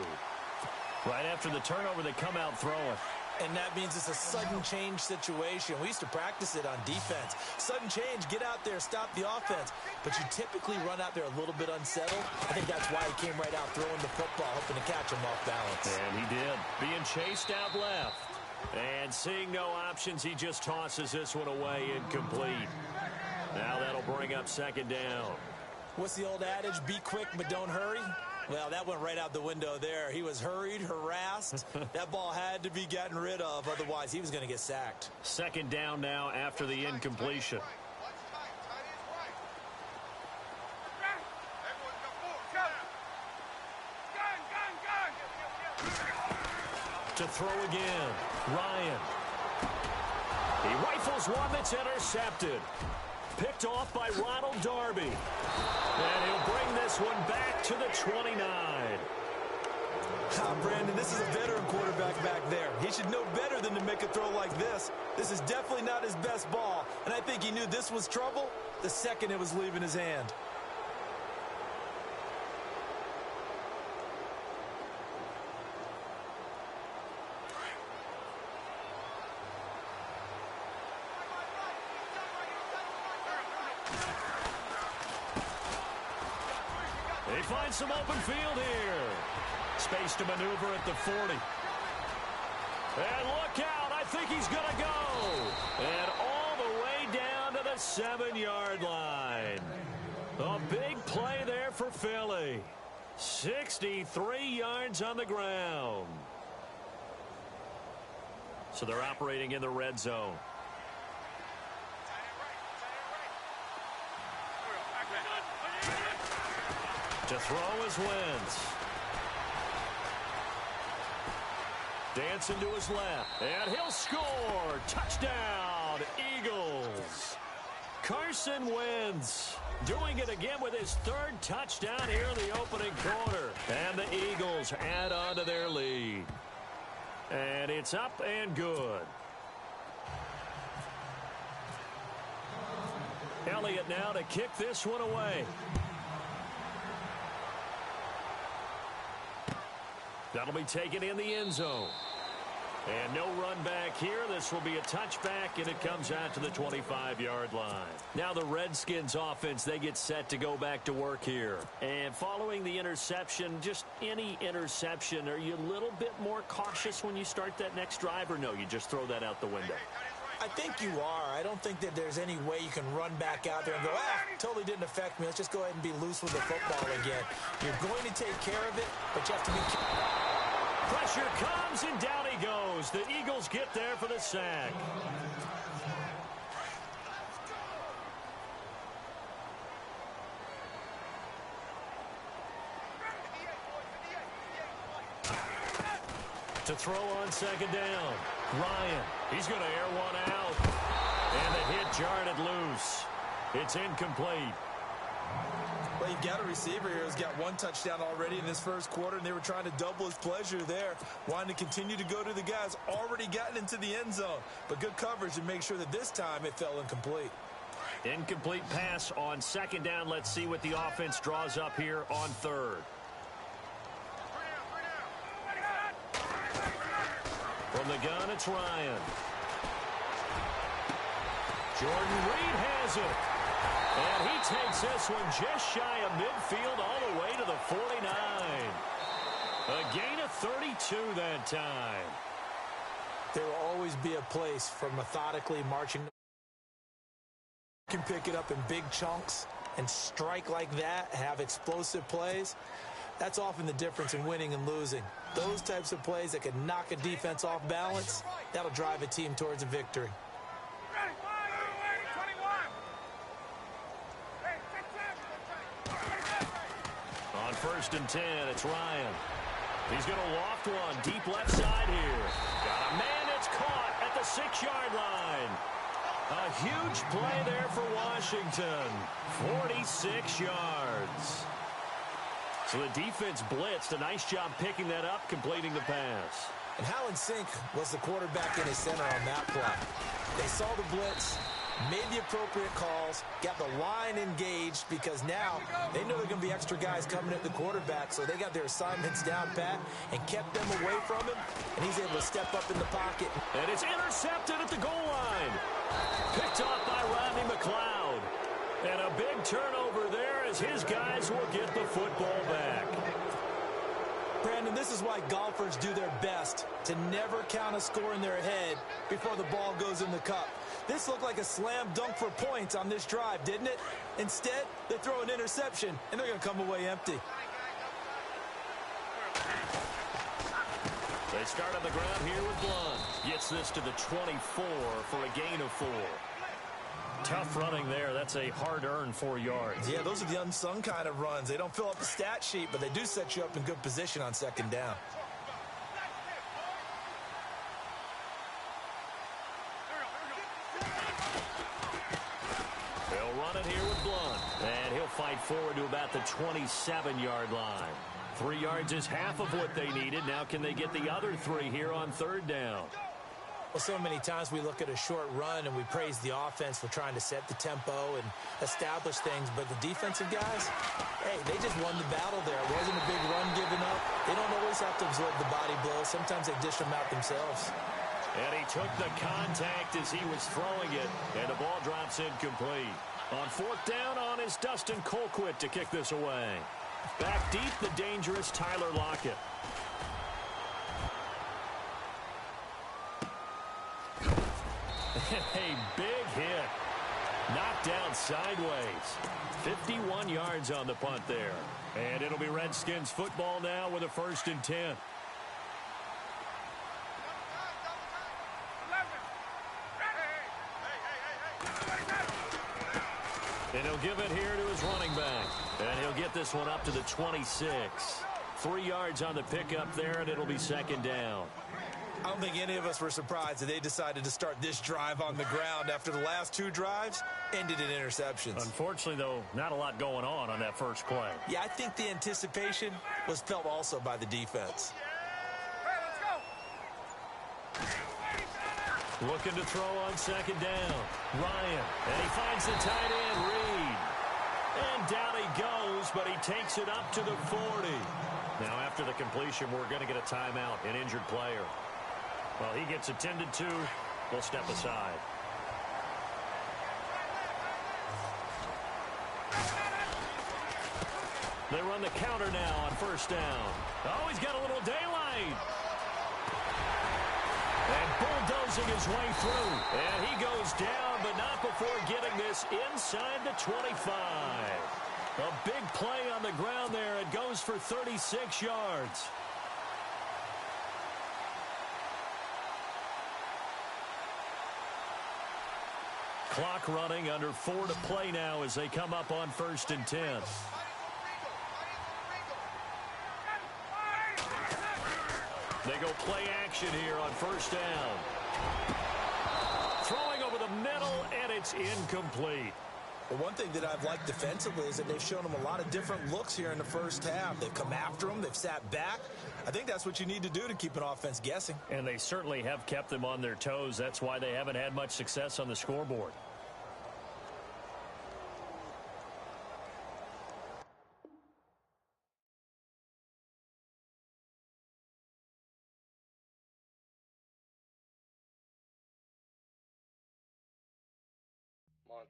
Right after the turnover, they come out throwing. And that means it's a sudden change situation. We used to practice it on defense. Sudden change, get out there, stop the offense. But you typically run out there a little bit unsettled. I think that's why he came right out throwing the football, hoping to catch him off balance. And he did. Being chased out left. And seeing no options, he just tosses this one away incomplete. Now that'll bring up second down. What's the old adage? Be quick, but don't hurry. Well, that went right out the window there. He was hurried, harassed. That ball had to be gotten rid of. Otherwise, he was going to get sacked. Second down now after the incompletion. To throw again. Ryan. He rifles one that's intercepted. Picked off by Ronald Darby. And he'll bring this one back to the 29. Brandon, this is a veteran quarterback back there. He should know better than to make a throw like this. This is definitely not his best ball. And I think he knew this was trouble the second it was leaving his hand. They find some open field here. Space to maneuver at the 40. And look out. I think he's going to go. And all the way down to the 7-yard line. A big play there for Philly. 63 yards on the ground. So they're operating in the red zone. To throw is Wentz. Dancing to his left. And he'll score. Touchdown, Eagles. Carson Wentz doing it again with his third touchdown here in the opening quarter. And the Eagles add on to their lead. And it's up and good. Elliott now to kick this one away. That'll be taken in the end zone. And no run back here. This will be a touchback, and it comes out to the 25-yard line. Now the Redskins offense, they get set to go back to work here. And following the interception, just any interception, are you a little bit more cautious when you start that next drive, or no, you just throw that out the window? I think you are. I don't think that there's any way you can run back out there and go, totally didn't affect me. Let's just go ahead and be loose with the football again. You're going to take care of it, but you have to be careful. Pressure comes, and down he goes. The Eagles get there for the sack. To throw on second down. Ryan, he's going to air one out. And the hit jarred it loose. It's incomplete. Well, you've got a receiver here who's got one touchdown already in this first quarter, and they were trying to double his pleasure there, wanting to continue to go to the guys already gotten into the end zone. But good coverage to make sure that this time it fell incomplete. Incomplete pass on second down. Let's see what the offense draws up here on third. From the gun, it's Ryan. Jordan Reed has it. And he takes this one just shy of midfield all the way to the 49. A gain of 32 that time. There will always be a place for methodically marching. You can pick it up in big chunks and strike like that, have explosive plays. That's often the difference in winning and losing. Those types of plays that can knock a defense off balance, that'll drive a team towards a victory. On 1st and 10, it's Ryan. He's going to loft one deep left side here. Got a man that's caught at the 6-yard line. A huge play there for Washington. 46 yards. So the defense blitzed. A nice job picking that up, completing the pass. And how in sync was the quarterback in his center on that play? They saw the blitz, made the appropriate calls, got the line engaged, because now they know there are going to be extra guys coming at the quarterback, so they got their assignments down pat and kept them away from him, and he's able to step up in the pocket. And it's intercepted at the goal line. Picked off by Rodney McLeod. And a big turnover there as his guys will get the football back. Brandon, this is why golfers do their best to never count a score in their head before the ball goes in the cup. This looked like a slam dunk for points on this drive, didn't it? Instead, they throw an interception, and they're going to come away empty. They start on the ground here with Blunt. Gets this to the 24 for a gain of 4. Tough running there. That's a hard-earned 4 yards. Yeah, those are the unsung kind of runs. They don't fill up the stat sheet, but they do set you up in good position on second down. They'll run it here with Blunt. And he'll fight forward to about the 27-yard line. 3 yards is half of what they needed. Now can they get the other 3 here on third down? Well, so many times we look at a short run and we praise the offense for trying to set the tempo and establish things, but the defensive guys, hey, they just won the battle there. It wasn't a big run given up. They don't always have to absorb the body blows. Sometimes they dish them out themselves. And he took the contact as he was throwing it, and the ball drops incomplete. On 4th down on is Dustin Colquitt to kick this away. Back deep, the dangerous Tyler Lockett. A big hit. Knocked down sideways. 51 yards on the punt there. And it'll be Redskins football now with a 1st and 10. And he'll give it here to his running back. And he'll get this one up to the 26. 3 yards on the pickup there, and it'll be 2nd down. I don't think any of us were surprised that they decided to start this drive on the ground after the last 2 drives ended in interceptions. Unfortunately, though, not a lot going on that first play. Yeah, I think the anticipation was felt also by the defense. Looking to throw on 2nd down. Ryan, and he finds the tight end, Reed. And down he goes, but he takes it up to the 40. Now, after the completion, we're going to get a timeout, an injured player. Well, he gets attended to. We'll step aside. They run the counter now on first down. Oh, he's got a little daylight. And bulldozing his way through. And he goes down, but not before getting this inside the 25. A big play on the ground there. It goes for 36 yards. Clock running, under 4 to play now as they come up on 1st and 10. They go play action here on first down. Throwing over the middle, and it's incomplete. Well, one thing that I've liked defensively is that they've shown them a lot of different looks here in the first half. They've come after them. They've sat back. I think that's what you need to do to keep an offense guessing. And they certainly have kept them on their toes. That's why they haven't had much success on the scoreboard.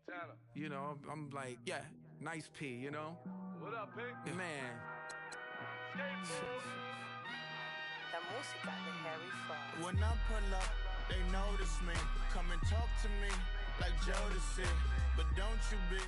Montana. You know, I'm like, yeah, nice P, you know? What up, Pink? Man. When I pull up, they notice me. Come and talk to me like Jodeci, but don't you be.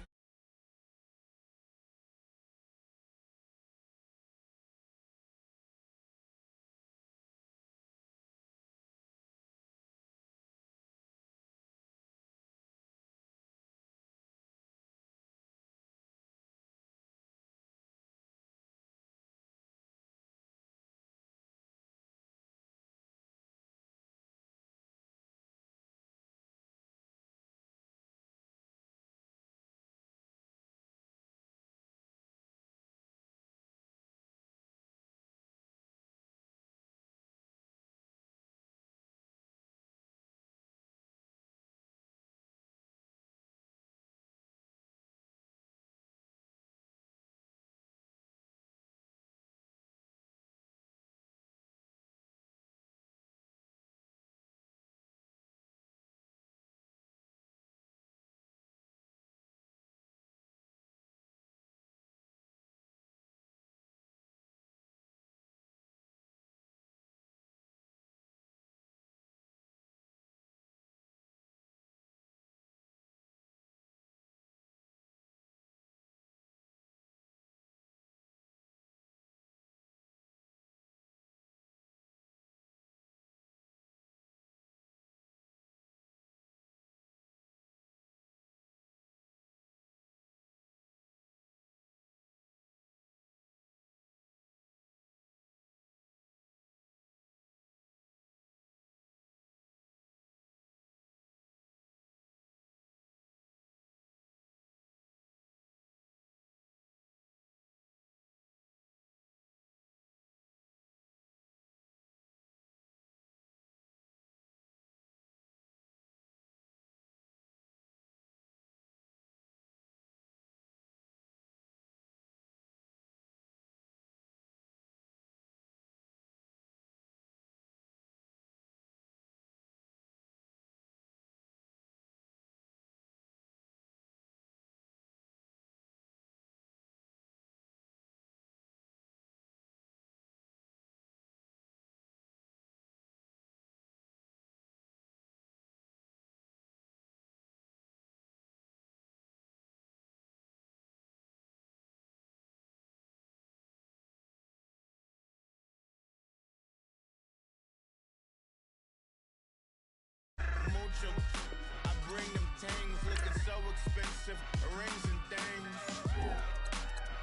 I bring them things looking so expensive, rings and things.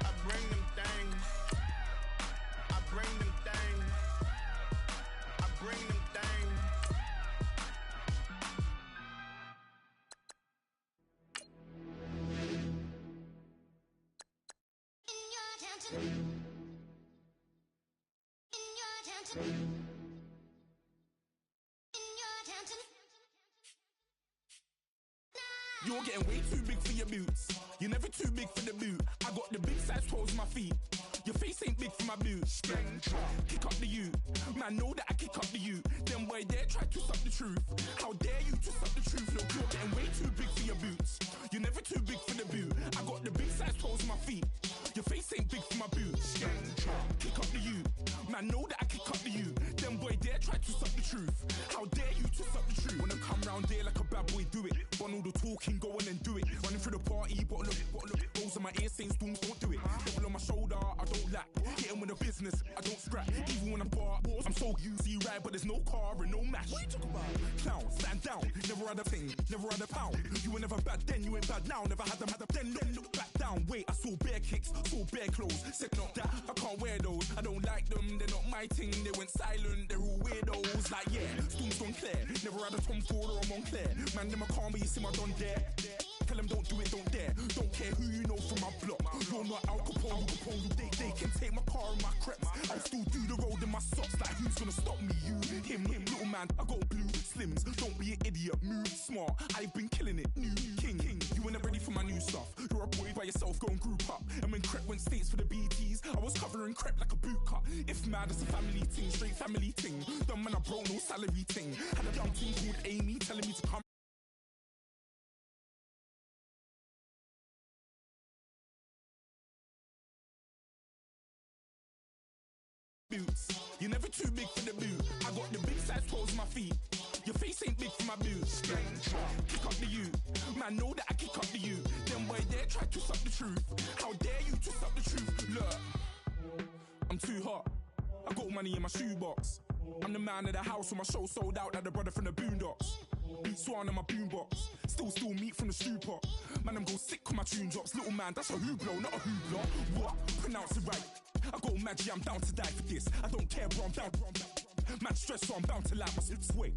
I bring them things. I bring them things. I bring them things. In your town. You're getting way too big for your boots. You're never too big for the boot. I got the big size toes on my feet. Your face ain't big for my boots. Kick up the youth, man, know that I kick up the youth. Them boy there try to stop the truth. How dare you to stop the truth? Look, you're getting way too big for your boots. You're never too big for the boot. I got the big size toes on my feet. Your face ain't big for my boots. Kick up the youth, man, know that I kick up the youth. Them boy there try to stop the truth. How dare you to stop the truth? Wanna come round there like a bad boy, do it. Bun all the talking, go on and do it. Running through the party, bottle up, rolls on my ear saying storms, don't do it. Double on my shoulder, I don't lack. Hitting with the business, I don't scrap. Even when I'm bar, I'm so easy right, but there's no car and no match. What you talk about? Clown, stand down, never had a thing, never had a pound. You were never bad then, you ain't bad now. Never had them, then look back down. Wait, I saw bare kicks, saw bare clothes. Said not that, I can't wear those. I don't like them, they're not my thing. They went silent, they're all weirdos. Like yeah, Storm's gone clear. Never had a Tom Ford or a Montclair. Man, them a calm, but you see my don there. Tell them don't do it, don't dare. Don't care who you know from my block. You're not Al Capone, they can take my car and my creps. I'll still do the road in my socks. Like who's gonna stop me? You, him, little man. I got blue slims. Don't be an idiot, move smart. I've been killing it, new king. You weren't ready for my new stuff. You're a boy by yourself, go and group up. And when Crep went states for the BTs, I was covering Crep like a boot cut. If mad, it's a family thing, straight family thing. Dumb man, I broke no salary thing. Had a young thing called Amy telling me to come. Boots. You're never too big for the boot. I got the big size toes on my feet. Your face ain't big for my boots. Kick up the youth, man, know that I kick up the youth. Them boy there try to stop the truth. How dare you to stop the truth? Look, I'm too hot. I got money in my shoebox. I'm the man of the house when my show sold out like the brother from the Boondocks. Beat Swan in my boombox. Still meat from the stew pot. Man, I'm go sick when my tune drops. Little man, that's a hooplo, not a hoopla. What? Pronounce it right. I go Maggie, I'm down to die for this. I don't care, bro, I'm down. Man stressed, so I'm bound to like my slips. Wait,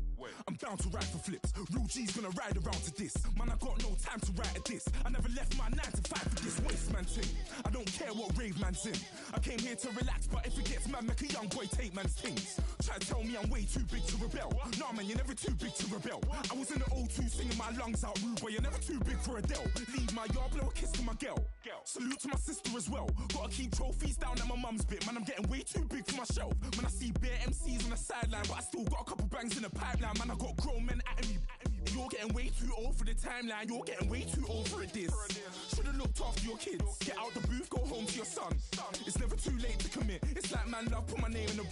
I'm bound to ride for flips. Real G's gonna ride around to this. Man, I got no time to write at this. I never left my 9 to 5 for this waste man thing. I don't care what rave man's in. I came here to relax, but if it gets mad, make a young boy take man's things. Try to tell me I'm way too big to rebel. Nah, man, you're never too big to rebel. I was in the O2 singing my lungs out rude, but you're never too big for Adele. Leave my yard, blow a kiss to my girl. Salute to my sister as well. Gotta keep trophies down at my mum's bit. Man, I'm getting way too big for my shelf. Man, I see bare MCs on the sideline, but I still got a couple bangs in the pipeline. Man, I got grown men at me. You're getting way too old for the timeline. You're getting way too old for this. Should've looked after your kids. Get out the booth, go home to your son. It's never too late to commit. It's like man love, put my name in a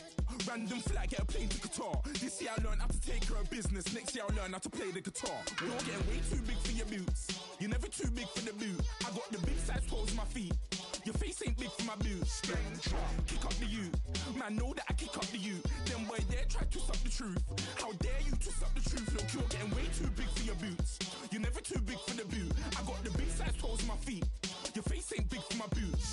random flat, get a plane to Qatar. This year I learned how to take care of business. Next year I'll learn how to play the guitar. You're getting way too big for your boots. You're never too big for the boot. I got the big size toes on my feet. Your face ain't big for my boots. Kick up the youth, man, know that I kick up the youth. Them boy there try to stop the truth. How dare you to stop the truth? Look, you're getting way too big for your boots. You're never too big for the boot. I got the big size toes on my feet. Your face ain't big for my boots.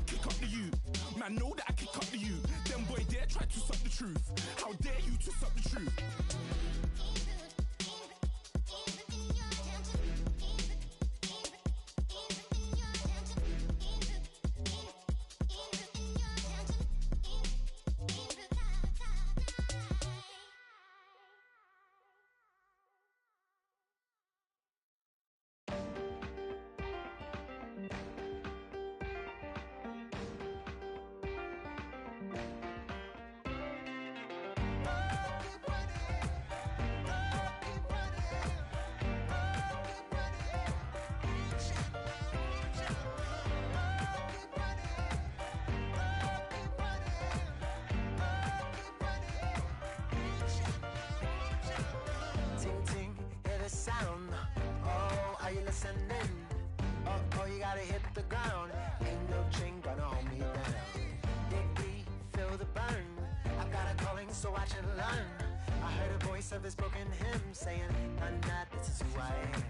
Kick up the youth, man, know that I kick up the youth. Them boy there try to stop the truth. How dare you to stop the truth? Of his broken hymn saying, "I'm not, this is who I am."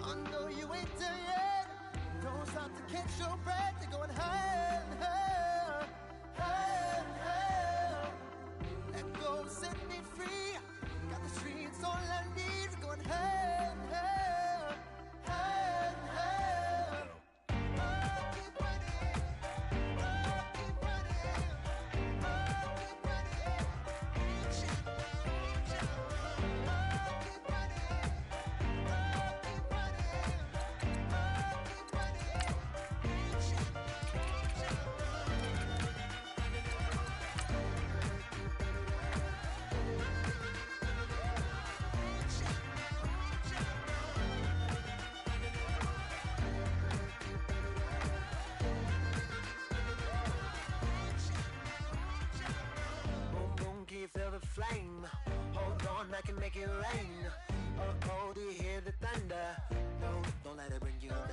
I know you ain't there yet. Don't stop to catch your breath. You're going higher and higher, higher and higher. Let go, set me free. Got the streets, all I need. We're going higher and higher, higher and higher. Oh, keep running. Oh, keep running. Oh, keep running. Reach out. flame. Hold on, I can make it rain. Oh, do you hear the thunder? No, don't let it bring you down.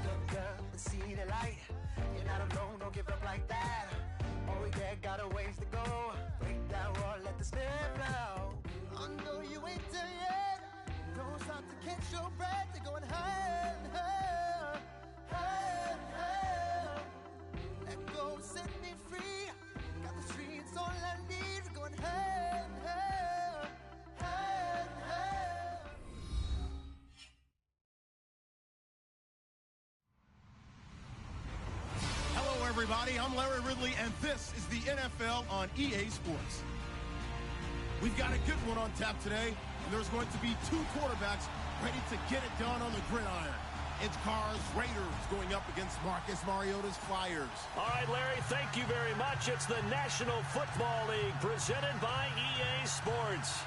Look up and see the light. You're not alone, don't give up like that. Oh yeah, got a ways to go. Break that wall, let the spirit flow. I know you ain't there yet. Don't stop to catch your breath. You're going higher and higher, higher and higher. Let go, set me free. Got the streets, all I need. We're going higher and higher, higher and higher. Hello, everybody. I'm Larry Ridley, and this is the NFL on EA Sports. We've got a good one on tap today, and there's going to be two quarterbacks ready to get it done on the gridiron. It's Carr's Raiders going up against Marcus Mariota's Flyers. All right, Larry, thank you very much. It's the National Football League presented by EA Sports.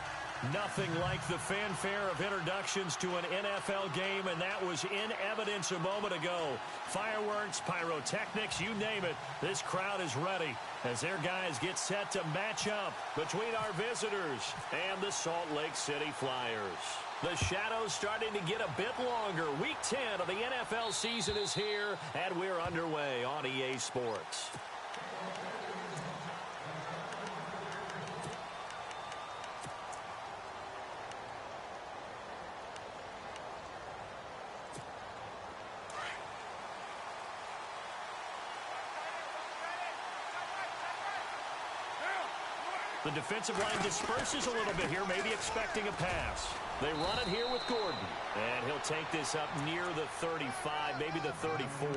Nothing like the fanfare of introductions to an NFL game, and that was in evidence a moment ago. Fireworks, pyrotechnics, you name it. This crowd is ready as their guys get set to match up between our visitors and the Salt Lake City Flyers. The shadows starting to get a bit longer. Week 10 of the NFL season is here, and we're underway on EA Sports. The defensive line disperses a little bit here, maybe expecting a pass. They run it here with Gordon. And he'll take this up near the 35, maybe the 34.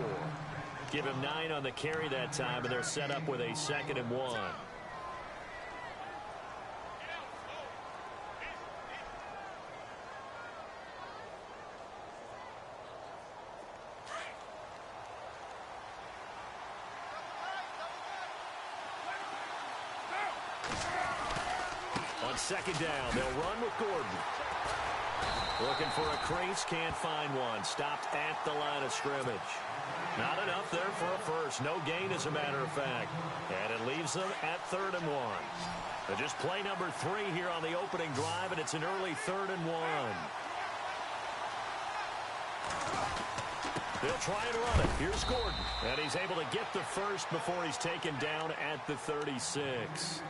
Give him 9 on the carry that time, and they're set up with a 2nd and 1. On 2nd down, they'll run with Gordon. Looking for a crease, can't find one. Stopped at the line of scrimmage. Not enough there for a first. No gain, as a matter of fact. And it leaves them at 3rd and 1. Just play number 3 here on the opening drive, and it's an early 3rd and 1. They'll try and run it. Here's Gordon. And he's able to get the first before he's taken down at the 36.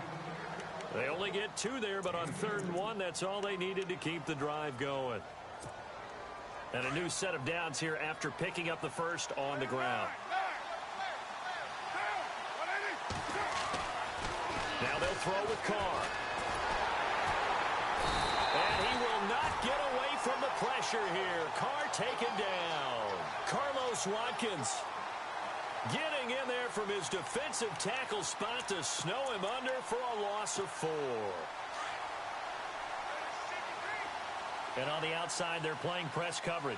They only get 2 there, but on 3rd and 1, that's all they needed to keep the drive going. And a new set of downs here after picking up the first on the ground. Now they'll throw with Carr. And he will not get away from the pressure here. Carr taken down. Carlos Watkins getting in there from his defensive tackle spot to snow him under for a loss of 4. And on the outside, they're playing press coverage.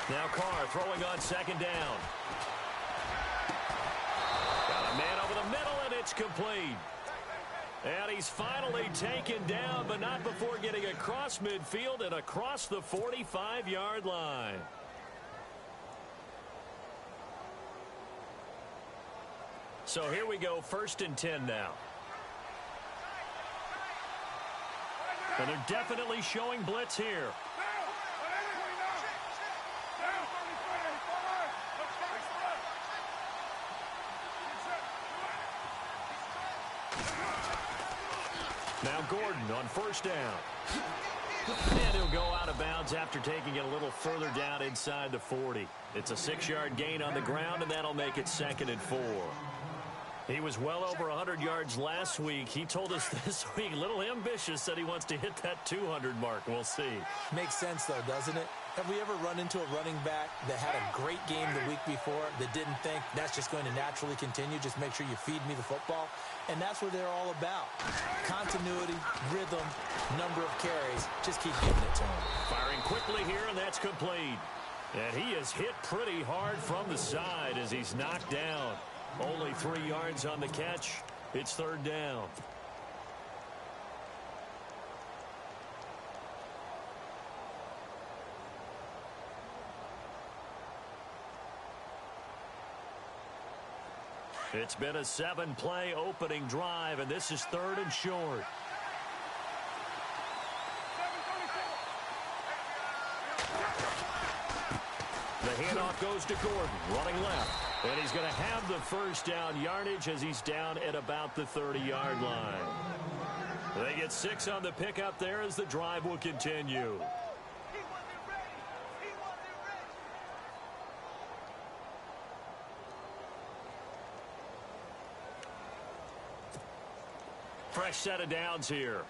Now Carr throwing on 2nd down. Got a man over the middle, and it's complete. And he's finally taken down, but not before getting across midfield and across the 45-yard line. So here we go, 1st and 10 now. And they're definitely showing blitz here. Now Gordon on 1st down. And he'll go out of bounds after taking it a little further down inside the 40. It's a 6-yard gain on the ground, and that'll make it 2nd and 4. He was well over 100 yards last week. He told us this week, a little ambitious, said he wants to hit that 200 mark. We'll see. Makes sense, though, doesn't it? Have we ever run into a running back that had a great game the week before that didn't think that's just going to naturally continue? Just make sure you feed me the football. And that's what they're all about. Continuity, rhythm, number of carries. Just keep giving it to him. Firing quickly here, and that's complete. And he is hit pretty hard from the side as he's knocked down. Only 3 yards on the catch. It's 3rd down. It's been a 7-play opening drive, and this is 3rd and short. The handoff goes to Gordon, running left. And he's going to have the first down yardage as he's down at about the 30-yard line. They get 6 on the pickup there as the drive will continue. Fresh set of downs here.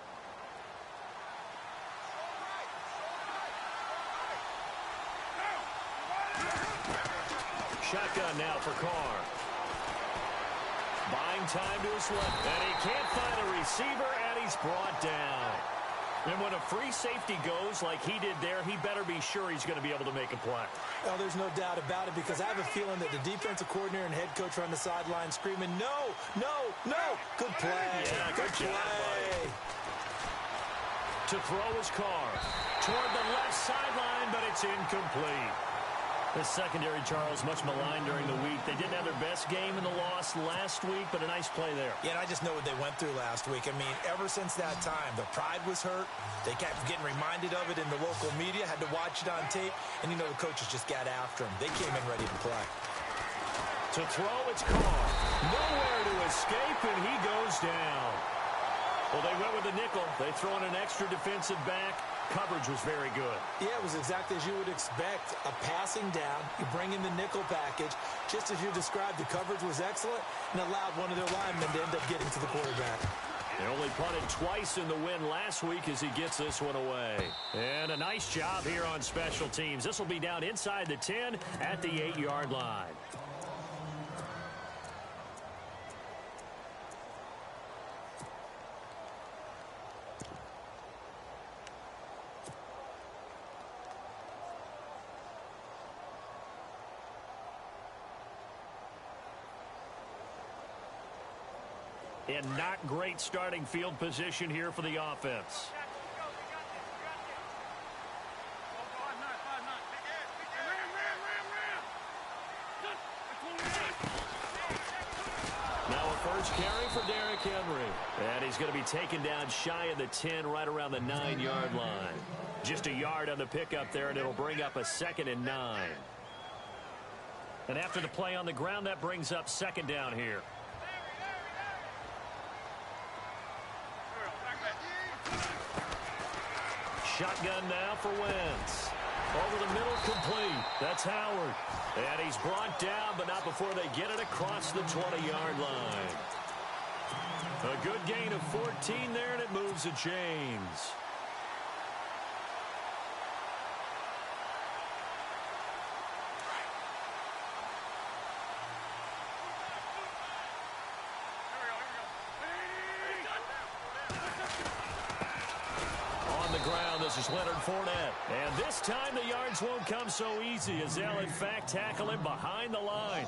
Shotgun now for Carr. Buying time to his left, and he can't find a receiver, and he's brought down. And when a free safety goes like he did there, he better be sure he's going to be able to make a play. Well, there's no doubt about it, because I have a feeling that the defensive coordinator and head coach are on the sideline screaming, no, no, no. Good play. Yeah, good play. To throw his Carr toward the left sideline, but it's incomplete. The secondary, Charles, much maligned during the week. They didn't have their best game in the loss last week, but a nice play there. Yeah, and I just know what they went through last week. I mean, ever since that time, their pride was hurt. They kept getting reminded of it in the local media, had to watch it on tape, and you know the coaches just got after them. They came in ready to play. To throw, it's Carr. Nowhere to escape, and he goes down. Well, they went with a nickel. They throw in an extra defensive back. Coverage was very good. Yeah, it was exactly as you would expect. A passing down, you bring in the nickel package. Just as you described, the coverage was excellent and allowed one of their linemen to end up getting to the quarterback. They only punted twice in the win last week as he gets this one away. And a nice job here on special teams. This will be down inside the 10 at the 8-yard line. And not great starting field position here for the offense. Now a first carry for Derrick Henry. And he's going to be taken down shy of the 10, right around the 9-yard line. Just a yard on the pickup there, and it'll bring up a 2nd and 9. And after the play on the ground, that brings up 2nd down here. Shotgun now for Wentz. Over the middle, complete. That's Howard. And he's brought down, but not before they get it across the 20-yard line. A good gain of 14 there, and it moves the chains. This is Leonard Fournette. And this time the yards won't come so easy as they'll in fact tackle him behind the line.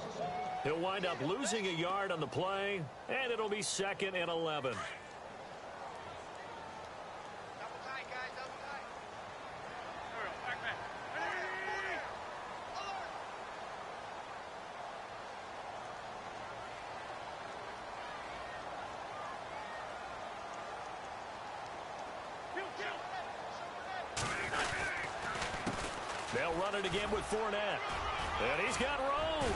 He'll wind up losing a yard on the play, and it'll be 2nd and 11. They'll run it again with Fournette. And he's got room.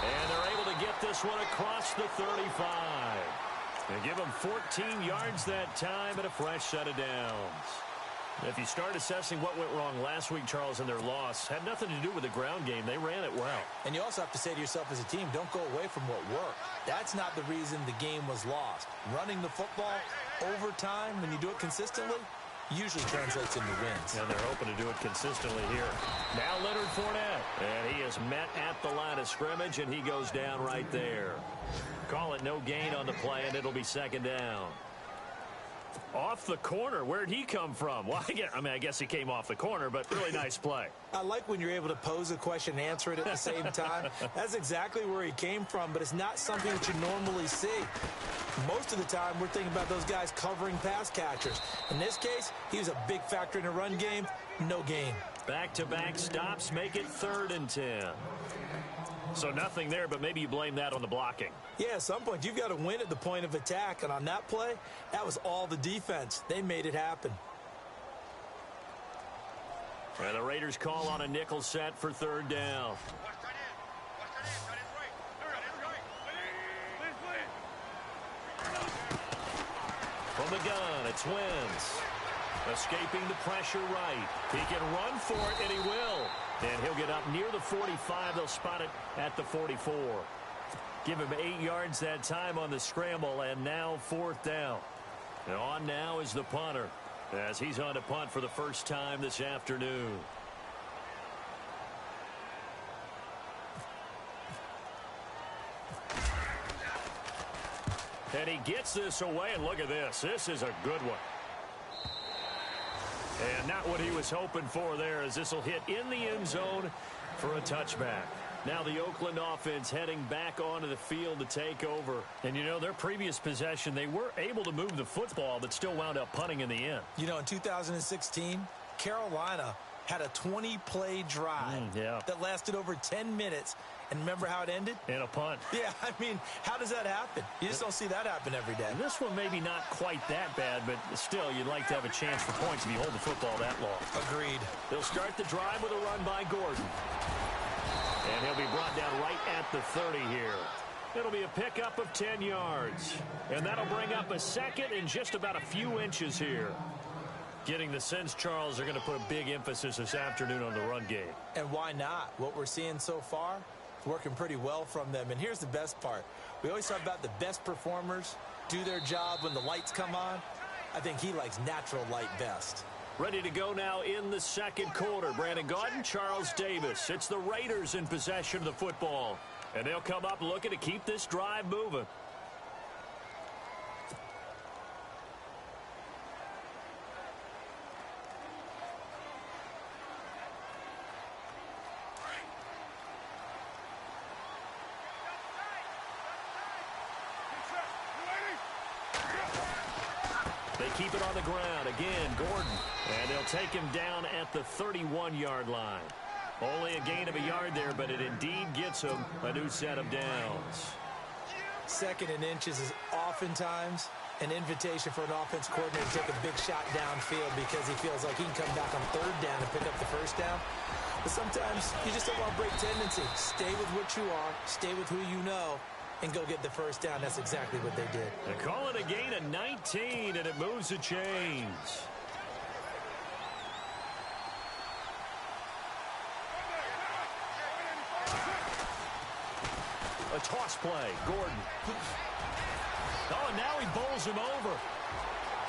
And they're able to get this one across the 35. And give him 14 yards that time and a fresh set of downs. If you start assessing what went wrong last week, Charles, in their loss, had nothing to do with the ground game. They ran it well. And you also have to say to yourself as a team, don't go away from what worked. That's not the reason the game was lost. Running the football over time, when you do it consistently, usually translates into wins. And they're hoping to do it consistently here. Now Leonard Fournette. And he is met at the line of scrimmage, and he goes down right there. Call it no gain on the play, and it'll be 2nd down. Off the corner. Where'd he come from? Well, I guess he came off the corner, but really nice play. I like when you're able to pose a question and answer it at the same time. That's exactly where he came from, but it's not something that you normally see. Most of the time, we're thinking about those guys covering pass catchers. In this case, he was a big factor in the run game. No gain. Back-to-back stops make it 3rd and 10. So nothing there, but maybe you blame that on the blocking. Yeah, at some point, you've got to win at the point of attack. And on that play, that was all the defense. They made it happen. And the Raiders call on a nickel set for third down. From the gun, it's Wentz. Escaping the pressure right. He can run for it, and he will. And he'll get up near the 45. They'll spot it at the 44. Give him 8 yards that time on the scramble, and now fourth down. And on now is the punter, as he's on to punt for the first time this afternoon. And he gets this away, and look at this. This is a good one. And not what he was hoping for there, as this will hit in the end zone for a touchback. Now the Oakland offense heading back onto the field to take over. And, you know, their previous possession, they were able to move the football, but still wound up punting in the end. You know, in 2016, Carolina had a 20-play drive that lasted over 10 minutes. And remember how it ended? In a punt. Yeah, I mean, how does that happen? You just don't see that happen every day. And this one maybe not quite that bad, but still, you'd like to have a chance for points if you hold the football that long. Agreed. They'll start the drive with a run by Gordon. And he'll be brought down right at the 30 here. It'll be a pickup of 10 yards. And that'll bring up a second in just about a few inches here. Getting the sense, Charles, are going to put a big emphasis this afternoon on the run game. And why not? What we're seeing so far, working pretty well from them. And here's the best part. We always talk about the best performers do their job when the lights come on. I think he likes natural light best. Ready to go now in the second quarter. Brandon Gaudin, Charles Davis. It's the Raiders in possession of the football. And they'll come up looking to keep this drive moving. They keep it on the ground. Again, Gordon. And they'll take him down at the 31-yard line. Only a gain of a yard there, but it indeed gets him a new set of downs. Second and inches is oftentimes an invitation for an offense coordinator to take a big shot downfield because he feels like he can come back on third down and pick up the first down. But sometimes you just don't want to break tendency. Stay with what you are. Stay with who you know. And go get the first down. That's exactly what they did. They call it a gain of 19, and it moves the chains. A toss play. Gordon. Oh, and now he bowls him over.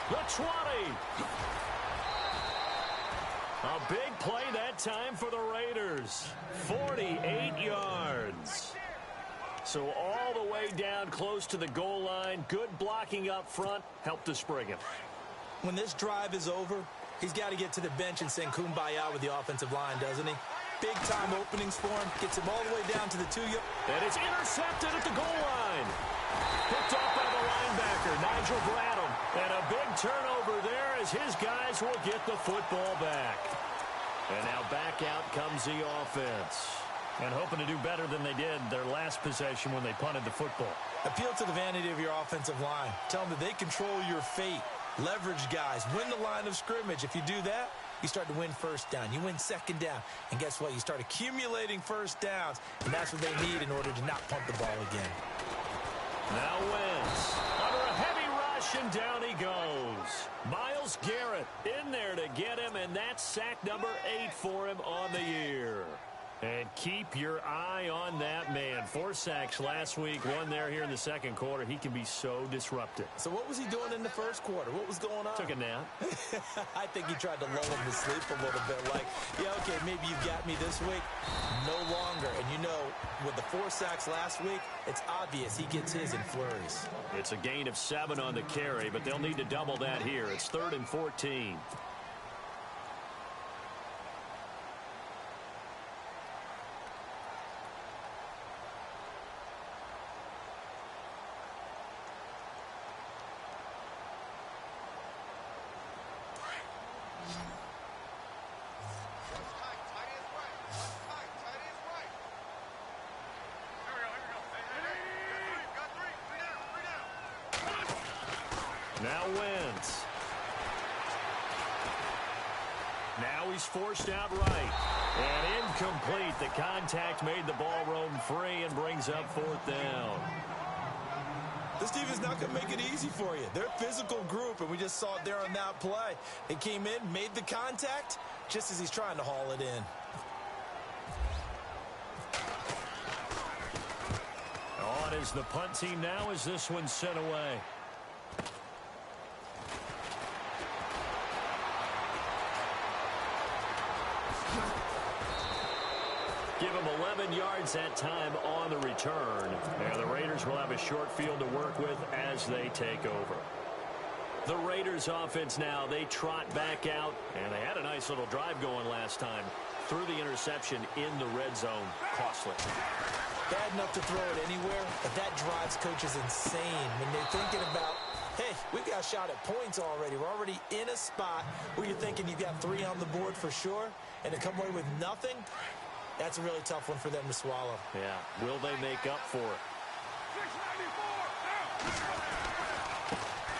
The 20. A big play that time for the Raiders. 48 yards. So all the way down close to the goal line. Good blocking up front. Helped to spring him. When this drive is over, he's got to get to the bench and sing kumbaya with the offensive line, doesn't he? Big-time openings for him. Gets him all the way down to the 2-yard. And it's intercepted at the goal line. Picked off by the linebacker, Nigel Bradham. And a big turnover there as his guys will get the football back. And now back out comes the offense. And hoping to do better than they did their last possession when they punted the football. Appeal to the vanity of your offensive line. Tell them that they control your fate. Leverage guys. Win the line of scrimmage. If you do that, you start to win first down. You win second down. And guess what? You start accumulating first downs. And that's what they need in order to not punt the ball again. Now Wentz under a heavy rush, and down he goes. Myles Garrett in there to get him, and that's sack number 8 for him on the year. And keep your eye on that man. 4 sacks last week, 1 there here in the second quarter. He can be so disruptive. So what was he doing in the first quarter? What was going on? Took a nap. I think he tried to lull him to sleep a little bit. Like, yeah, okay, maybe you got me this week. No longer. And you know, with the 4 sacks last week, it's obvious he gets his in flurries. It's a gain of 7 on the carry, but they'll need to double that here. It's 3rd and 14. Now Wentz. Now he's forced out right. And incomplete. The contact made the ball roam free and brings up 4th down. This defense not going to make it easy for you. They're a physical group, and we just saw it there on that play. They came in, made the contact, just as he's trying to haul it in. On is the punt team now as this one's sent away. Give them 11 yards that time on the return. And the Raiders will have a short field to work with as they take over. The Raiders offense now, they trot back out. And they had a nice little drive going last time. Threw the interception in the red zone. Costly. Bad enough to throw it anywhere, but that drives coaches insane when they're thinking about, hey, we've got a shot at points already. We're already in a spot where you're thinking you've got 3 on the board for sure, and to come away with nothing, that's a really tough one for them to swallow. Yeah. Will they make up for it?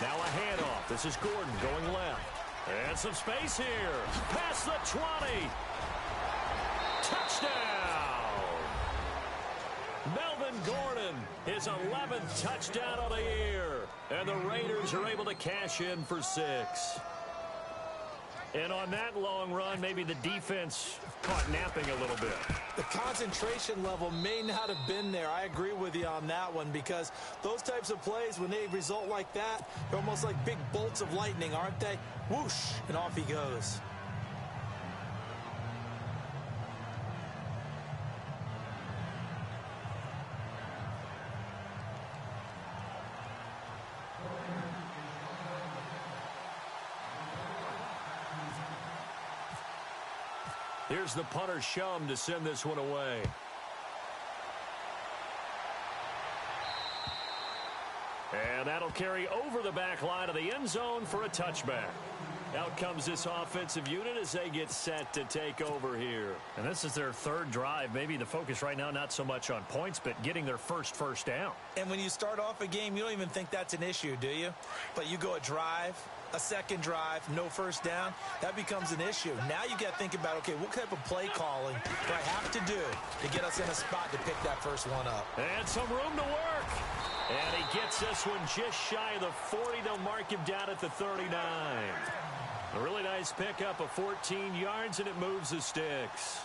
Now a handoff. This is Gordon going left. And some space here. Past the 20. Touchdown. Melvin Gordon, his 11th touchdown of the year. And the Raiders are able to cash in for 6. And on that long run, maybe the defense caught napping a little bit. The concentration level may not have been there. I agree with you on that one, because those types of plays, when they result like that, they're almost like big bolts of lightning, aren't they? Whoosh, and off he goes. Here's the punter Shum to send this one away. And that'll carry over the back line of the end zone for a touchback. Out comes this offensive unit as they get set to take over here. And this is their 3rd drive. Maybe the focus right now not so much on points, but getting their first down. And when you start off a game, you don't even think that's an issue, do you? But you go a drive, a second drive, no first down, that becomes an issue. Now you got to think about, okay, what type of play calling do I have to do to get us in a spot to pick that first one up? And some room to work. And he gets this one just shy of the 40. They'll mark him down at the 39. A really nice pickup of 14 yards, and it moves the sticks.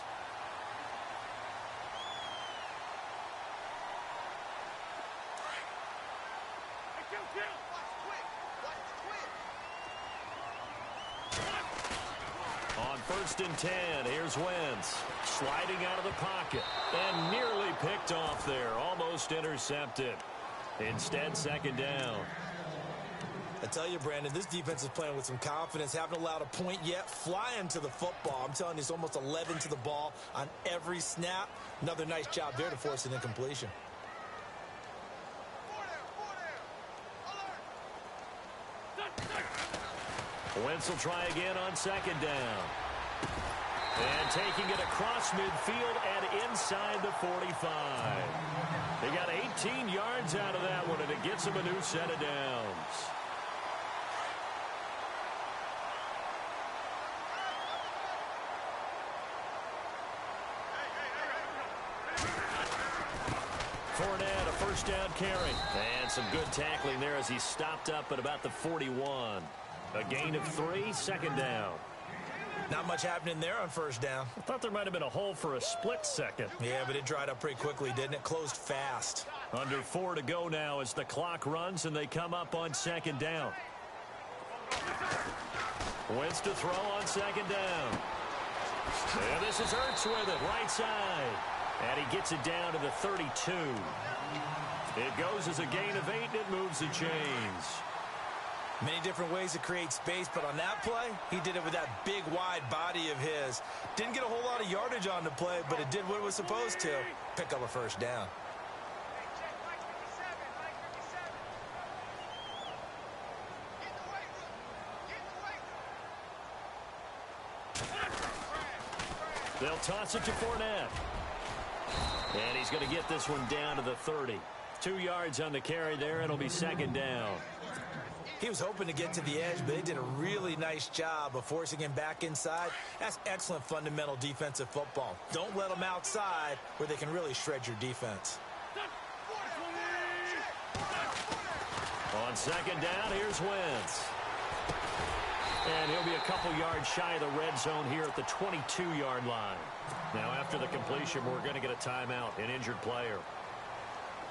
On 1st and 10, here's Wentz. Sliding out of the pocket. And nearly picked off there. Almost intercepted. Instead, 2nd down. I tell you, Brandon, this defense is playing with some confidence. Haven't allowed a point yet. Flying to the football. I'm telling you, it's almost 11 to the ball on every snap. Another nice job there to force an incompletion. Wentz will try again on 2nd down. And taking it across midfield and inside the 45. They got 18 yards out of that one, and it gets them a new set of downs. Fournette, a first down carry. And some good tackling there as he stopped up at about the 41. A gain of 3, 2nd down. Not much happening there on first down. I thought there might have been a hole for a split second. Yeah, but it dried up pretty quickly, didn't it? Closed fast. Under 4 to go now as the clock runs and they come up on 2nd down. Wentz to throw on 2nd down. And this is Ertz with it, right side. And he gets it down to the 32. It goes as a gain of 8, and it moves the chains. Many different ways to create space, but on that play, he did it with that big, wide body of his. Didn't get a whole lot of yardage on the play, but it did what it was supposed to. Pick up a first down. They'll toss it to Fournette. And he's going to get this one down to the 30. 2 yards on the carry there. It'll be 2nd down. He was hoping to get to the edge, but they did a really nice job of forcing him back inside. That's excellent fundamental defensive football. Don't let them outside where they can really shred your defense. On second down, here's Wentz. And he'll be a couple yards shy of the red zone here at the 22-yard line. Now, after the completion, we're going to get a timeout, an injured player.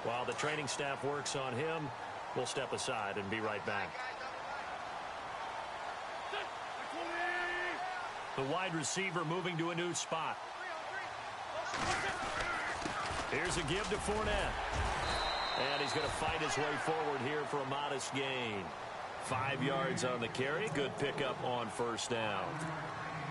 While the training staff works on him, we'll step aside and be right back. The wide receiver moving to a new spot. Here's a give to Fournette. And he's going to fight his way forward here for a modest gain. 5 yards on the carry. Good pickup on first down.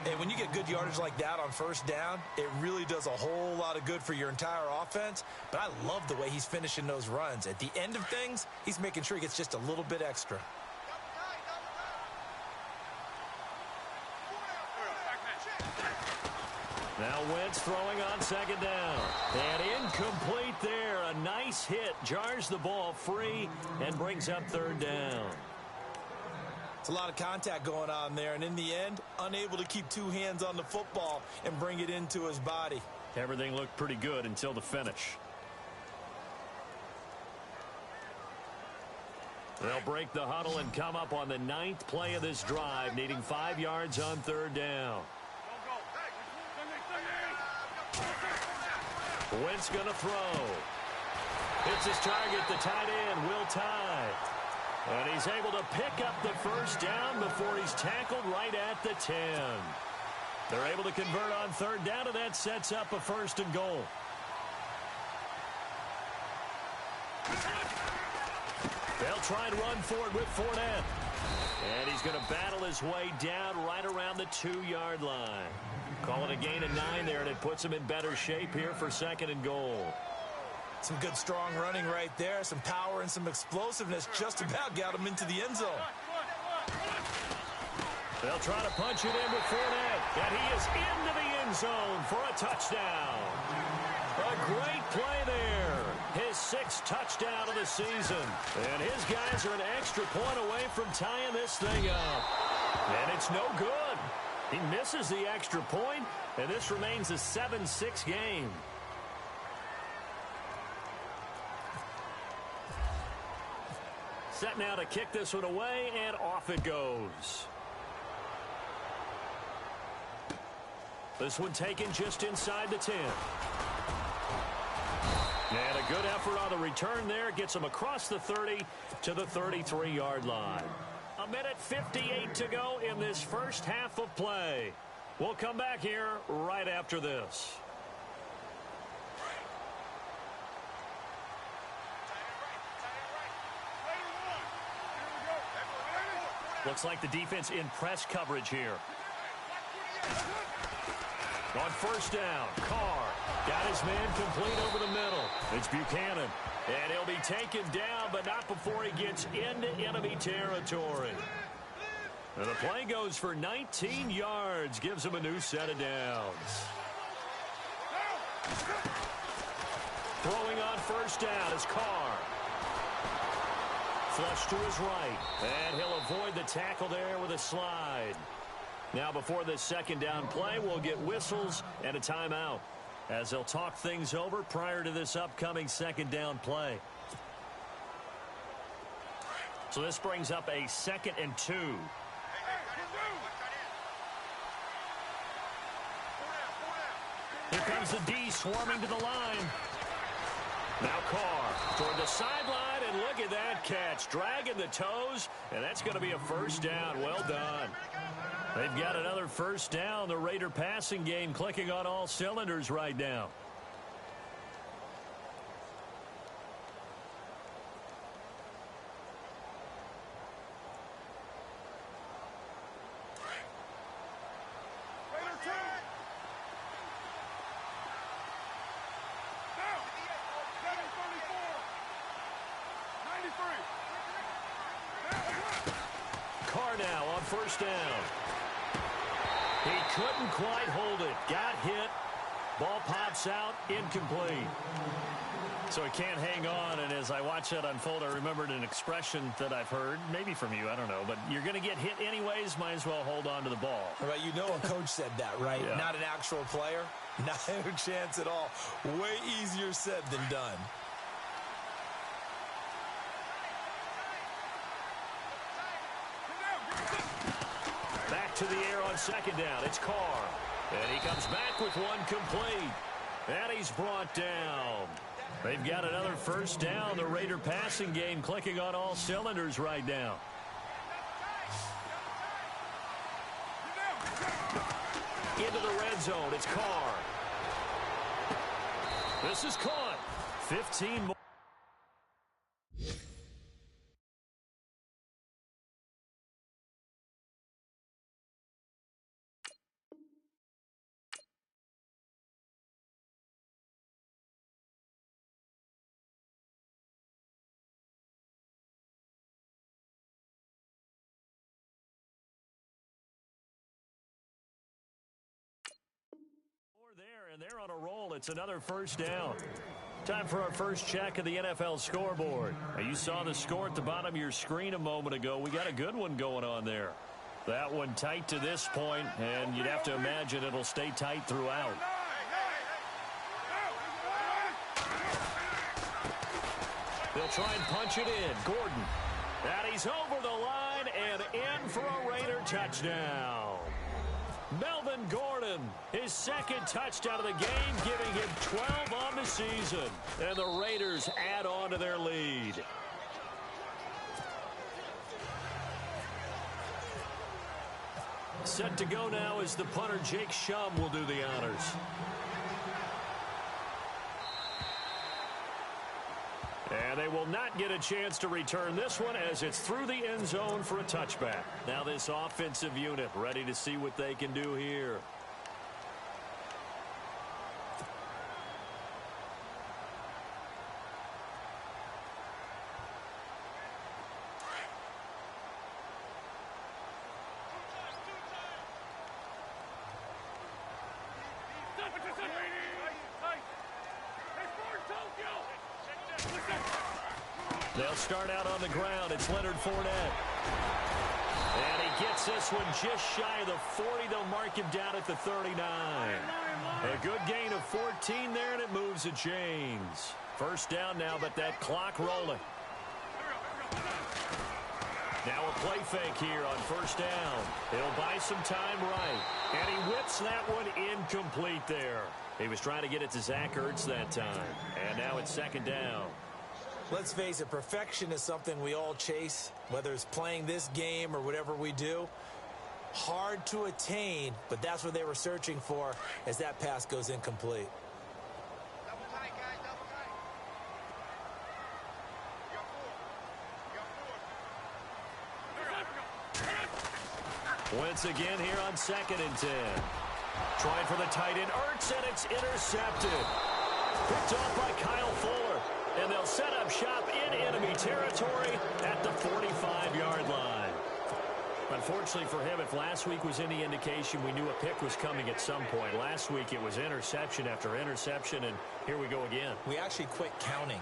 Hey, when you get good yardage like that on first down, it really does a whole lot of good for your entire offense. But I love the way he's finishing those runs. At the end of things, he's making sure he gets just a little bit extra. Now Wentz throwing on second down. And incomplete there. A nice hit. Jars the ball free and brings up third down. It's a lot of contact going on there, and in the end, unable to keep two hands on the football and bring it into his body. Everything looked pretty good until the finish. They'll break the huddle and come up on the 9th play of this drive, needing 5 yards on third down. Wentz going to throw. Hits his target, the tight end, Will Tye. And he's able to pick up the first down before he's tackled right at the 10. They're able to convert on third down, and that sets up a 1st and goal. They'll try and run forward with Fournette. And he's going to battle his way down right around the 2-yard line. Call it a gain of 9 there, and it puts him in better shape here for 2nd and goal. Some good, strong running right there. Some power and some explosiveness just about got him into the end zone. They'll try to punch it in with Fournette. And he is into the end zone for a touchdown. A great play there. His 6th touchdown of the season. And his guys are an extra point away from tying this thing up. And it's no good. He misses the extra point, and this remains a 7-6 game. Set now to kick this one away, and off it goes. This one taken just inside the 10. And a good effort on the return there. Gets him across the 30 to the 33-yard line. 1:58 to go in this first half of play. We'll come back here right after this. Looks like the defense in press coverage here. On first down, Carr got his man complete over the middle. It's Buchanan. And he'll be taken down, but not before he gets into enemy territory. And the play goes for 19 yards, gives him a new set of downs. Throwing on first down is Carr. Flush to his right, and he'll avoid the tackle there with a slide. Now before this 2nd down play, we'll get whistles and a timeout, as they'll talk things over prior to this upcoming 2nd down play. So this brings up a 2nd and 2. Here comes the D swarming to the line. Now Carr toward the sideline, and look at that catch. Dragging the toes, and that's going to be a first down. Well done. They've got another first down. The Raider passing game clicking on all cylinders right now. Carr now on first down. He couldn't quite hold it. Got hit, Ball pops out, incomplete. So he can't hang on, and as I watch that unfold, I remembered an expression that I've heard, maybe from you, I don't know, but you're going to get hit anyways, might as well hold on to the ball. Right, you know a coach said that, right? Yeah. Not an actual player. Not a chance at all. Way easier said than done. Back to the air on second down. It's Carr. And he comes back with one complete. And he's brought down. They've got another first down. The Raider passing game clicking on all cylinders right now. Into the red zone. It's Carr. This is caught. 15 more. And they're on a roll. It's another first down. Time for our first check of the NFL scoreboard. Now, you saw the score at the bottom of your screen a moment ago. We got a good one going on there. That one tight to this point, and you'd have to imagine it'll stay tight throughout. They'll try and punch it in. Gordon. And he's over the line and in for a Raider touchdown. Melvin Gordon, his second touchdown of the game, giving him 12 on the season. And the Raiders add on to their lead. Set to go now is the punter, Jake Shum, will do the honors. And they will not get a chance to return this one as it's through the end zone for a touchback. Now this offensive unit ready to see what they can do here. They'll start out on the ground. It's Leonard Fournette. And he gets this one just shy of the 40. They'll mark him down at the 39. A good gain of 14 there, and it moves the chains. First down now, but that clock rolling. Now a play fake here on first down. He'll buy some time right. And he whips that one incomplete there. He was trying to get it to Zach Ertz that time. And now it's second down. Let's face it, perfection is something we all chase, whether it's playing this game or whatever we do. Hard to attain, but that's what they were searching for as that pass goes incomplete. Once again here on 2nd and 10. Trying for the tight end, Ertz, and it's intercepted. Picked off by Kyle Fuller. And they'll set up shop in enemy territory at the 45-yard line. Unfortunately for him, if last week was any indication, we knew a pick was coming at some point. Last week it was interception after interception, and here we go again. We actually quit counting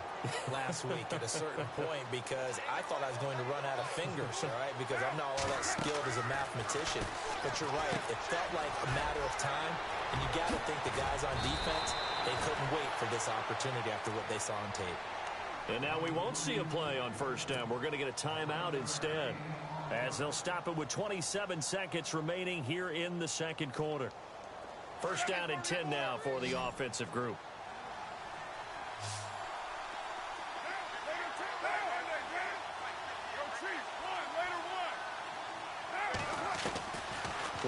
last week at a certain point because I thought I was going to run out of fingers, all right, because I'm not all that skilled as a mathematician. But you're right. It felt like a matter of time, and you got to think the guys on defense, they couldn't wait for this opportunity after what they saw on tape. And now we won't see a play on first down. We're going to get a timeout instead, as they'll stop it with 27 seconds remaining here in the second quarter. First down and 10 now for the offensive group.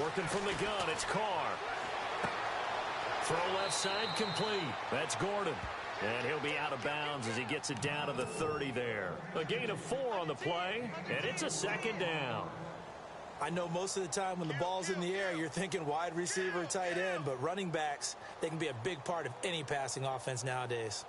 Working from the gun, it's Carr. Throw left side complete. That's Gordon. And he'll be out of bounds as he gets it down to the 30 there. A gain of 4 on the play, and it's a second down. I know most of the time when the ball's in the air, you're thinking wide receiver, tight end, but running backs, they can be a big part of any passing offense nowadays.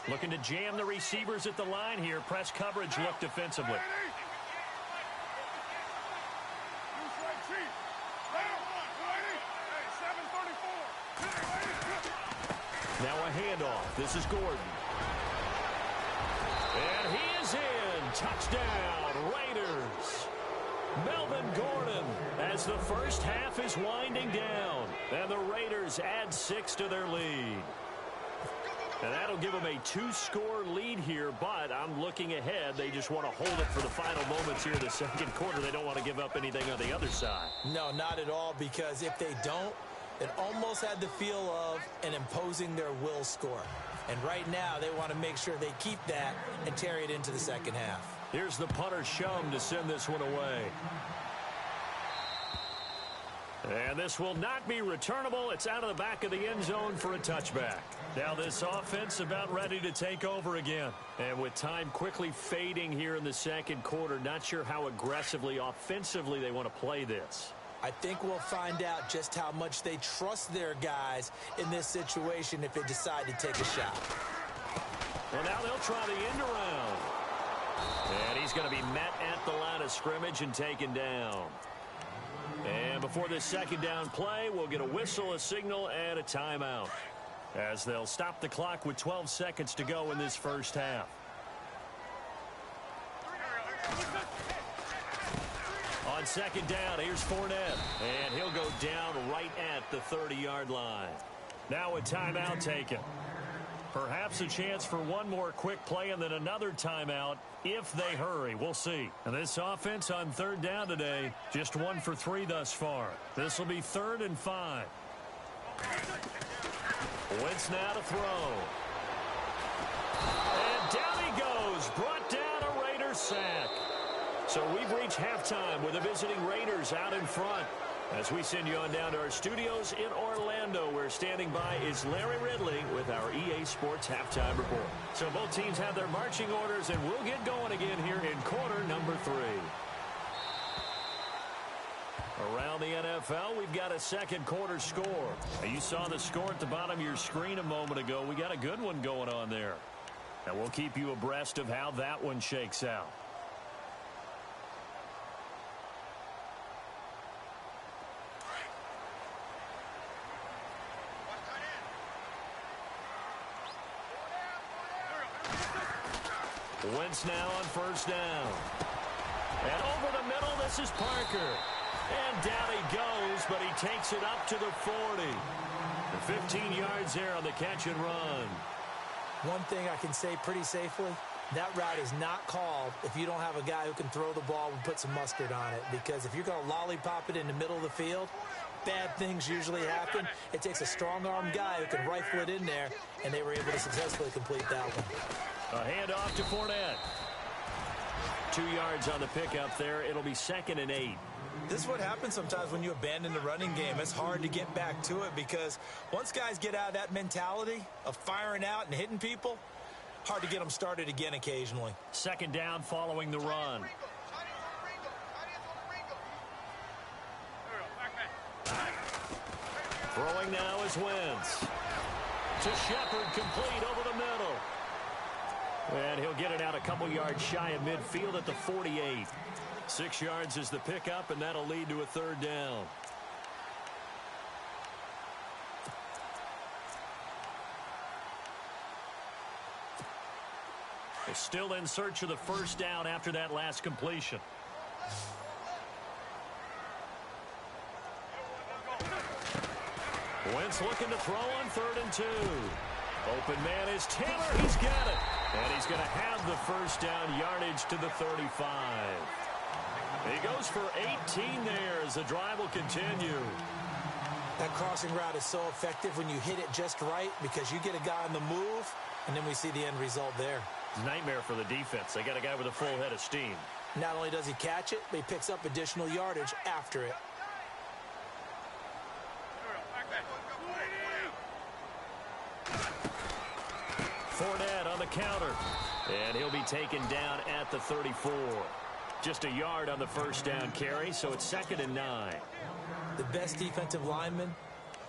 Looking to jam the receivers at the line here. Press coverage look defensively. Now a handoff. This is Gordon. And he is in. Touchdown, Raiders. Melvin Gordon as the first half is winding down. And the Raiders add 6 to their lead. And that'll give them a 2-score lead here, but I'm looking ahead. They just want to hold it for the final moments here in the second quarter. They don't want to give up anything on the other side. No, not at all, because if they don't, it almost had the feel of an imposing their will score. And right now, they want to make sure they keep that and carry it into the second half. Here's the punter Shum to send this one away. And this will not be returnable. It's out of the back of the end zone for a touchback. Now this offense about ready to take over again. And with time quickly fading here in the second quarter, not sure how aggressively, offensively they want to play this. I think we'll find out just how much they trust their guys in this situation if they decide to take a shot. Well, now they'll try the end around. And he's going to be met at the line of scrimmage and taken down. And before this second down play, we'll get a whistle, a signal, and a timeout, as they'll stop the clock with 12 seconds to go in this first half. On second down, here's Fournette, and he'll go down right at the 30-yard line. Now a timeout taken. Perhaps a chance for one more quick play and then another timeout if they hurry. We'll see. And this offense on third down today, just 1 for 3 thus far. This will be 3rd and 5. Wentz now to throw. And down he goes. Brought down a Raiders sack. So we've reached halftime with the visiting Raiders out in front. As we send you on down to our studios in Orlando, where standing by is Larry Ridley with our EA Sports Halftime Report. So both teams have their marching orders, and we'll get going again here in quarter number 3. Around the NFL, we've got a second quarter score. Now, you saw the score at the bottom of your screen a moment ago. We got a good one going on there. And we'll keep you abreast of how that one shakes out. Wentz now on first down. And over the middle, this is Parker. And down he goes, but he takes it up to the 40. And 15 yards there on the catch and run. One thing I can say pretty safely, that route is not called if you don't have a guy who can throw the ball and put some mustard on it. Because if you're going to lollipop it in the middle of the field, bad things usually happen. It takes a strong-armed guy who can rifle it in there, and they were able to successfully complete that one. A handoff to Fournette. 2 yards on the pickup there. It'll be 2nd and 8. This is what happens sometimes when you abandon the running game. It's hard to get back to it because once guys get out of that mentality of firing out and hitting people, hard to get them started again occasionally. Second down following the run. Throwing now is Wentz. To Shepard, complete over the middle. And he'll get it out a couple yards shy of midfield at the 48. 6 yards is the pickup, and that'll lead to a third down. They're still in search of the first down after that last completion. Wentz looking to throw on 3rd and 2. Open man is Taylor. He's got it. And he's going to have the first down yardage to the 35. He goes for 18 there as the drive will continue. That crossing route is so effective when you hit it just right because you get a guy on the move, and then we see the end result there. Nightmare for the defense. They got a guy with a full head of steam. Not only does he catch it, but he picks up additional yardage after it. Fournette on the counter. And he'll be taken down at the 34. Just a yard on the first down carry, so it's 2nd and 9. The best defensive linemen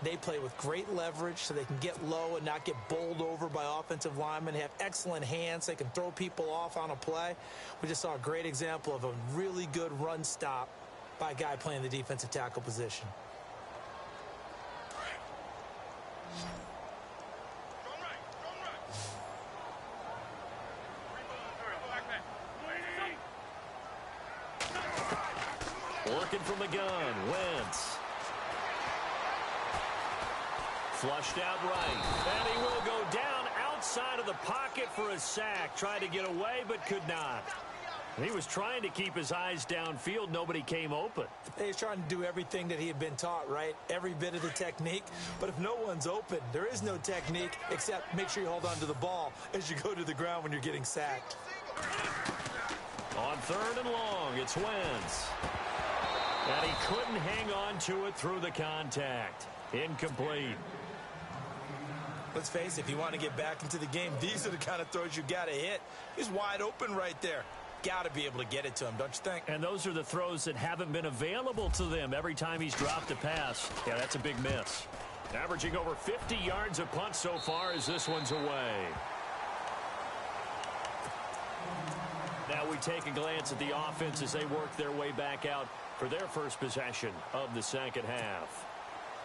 They play with great leverage so they can get low and not get bowled over by offensive linemen. They have excellent hands. They can throw people off on a play. We just saw a great example of a really good run stop by a guy playing the defensive tackle position. Working from the gun, Wentz. Flushed out right, and he will go down outside of the pocket for a sack. Tried to get away, but could not. He was trying to keep his eyes downfield. Nobody came open. He's trying to do everything that he had been taught, right? Every bit of the technique. But if no one's open, there is no technique except make sure you hold on to the ball as you go to the ground when you're getting sacked. On 3rd and long, it's Wentz. And he couldn't hang on to it through the contact. Incomplete. Let's face it, if you want to get back into the game, these are the kind of throws you got to hit. He's wide open right there. Got to be able to get it to him, don't you think? And those are the throws that haven't been available to them every time he's dropped a pass. Yeah, that's a big miss. Averaging over 50 yards a punt so far as this one's away. Now we take a glance at the offense as they work their way back out for their first possession of the second half.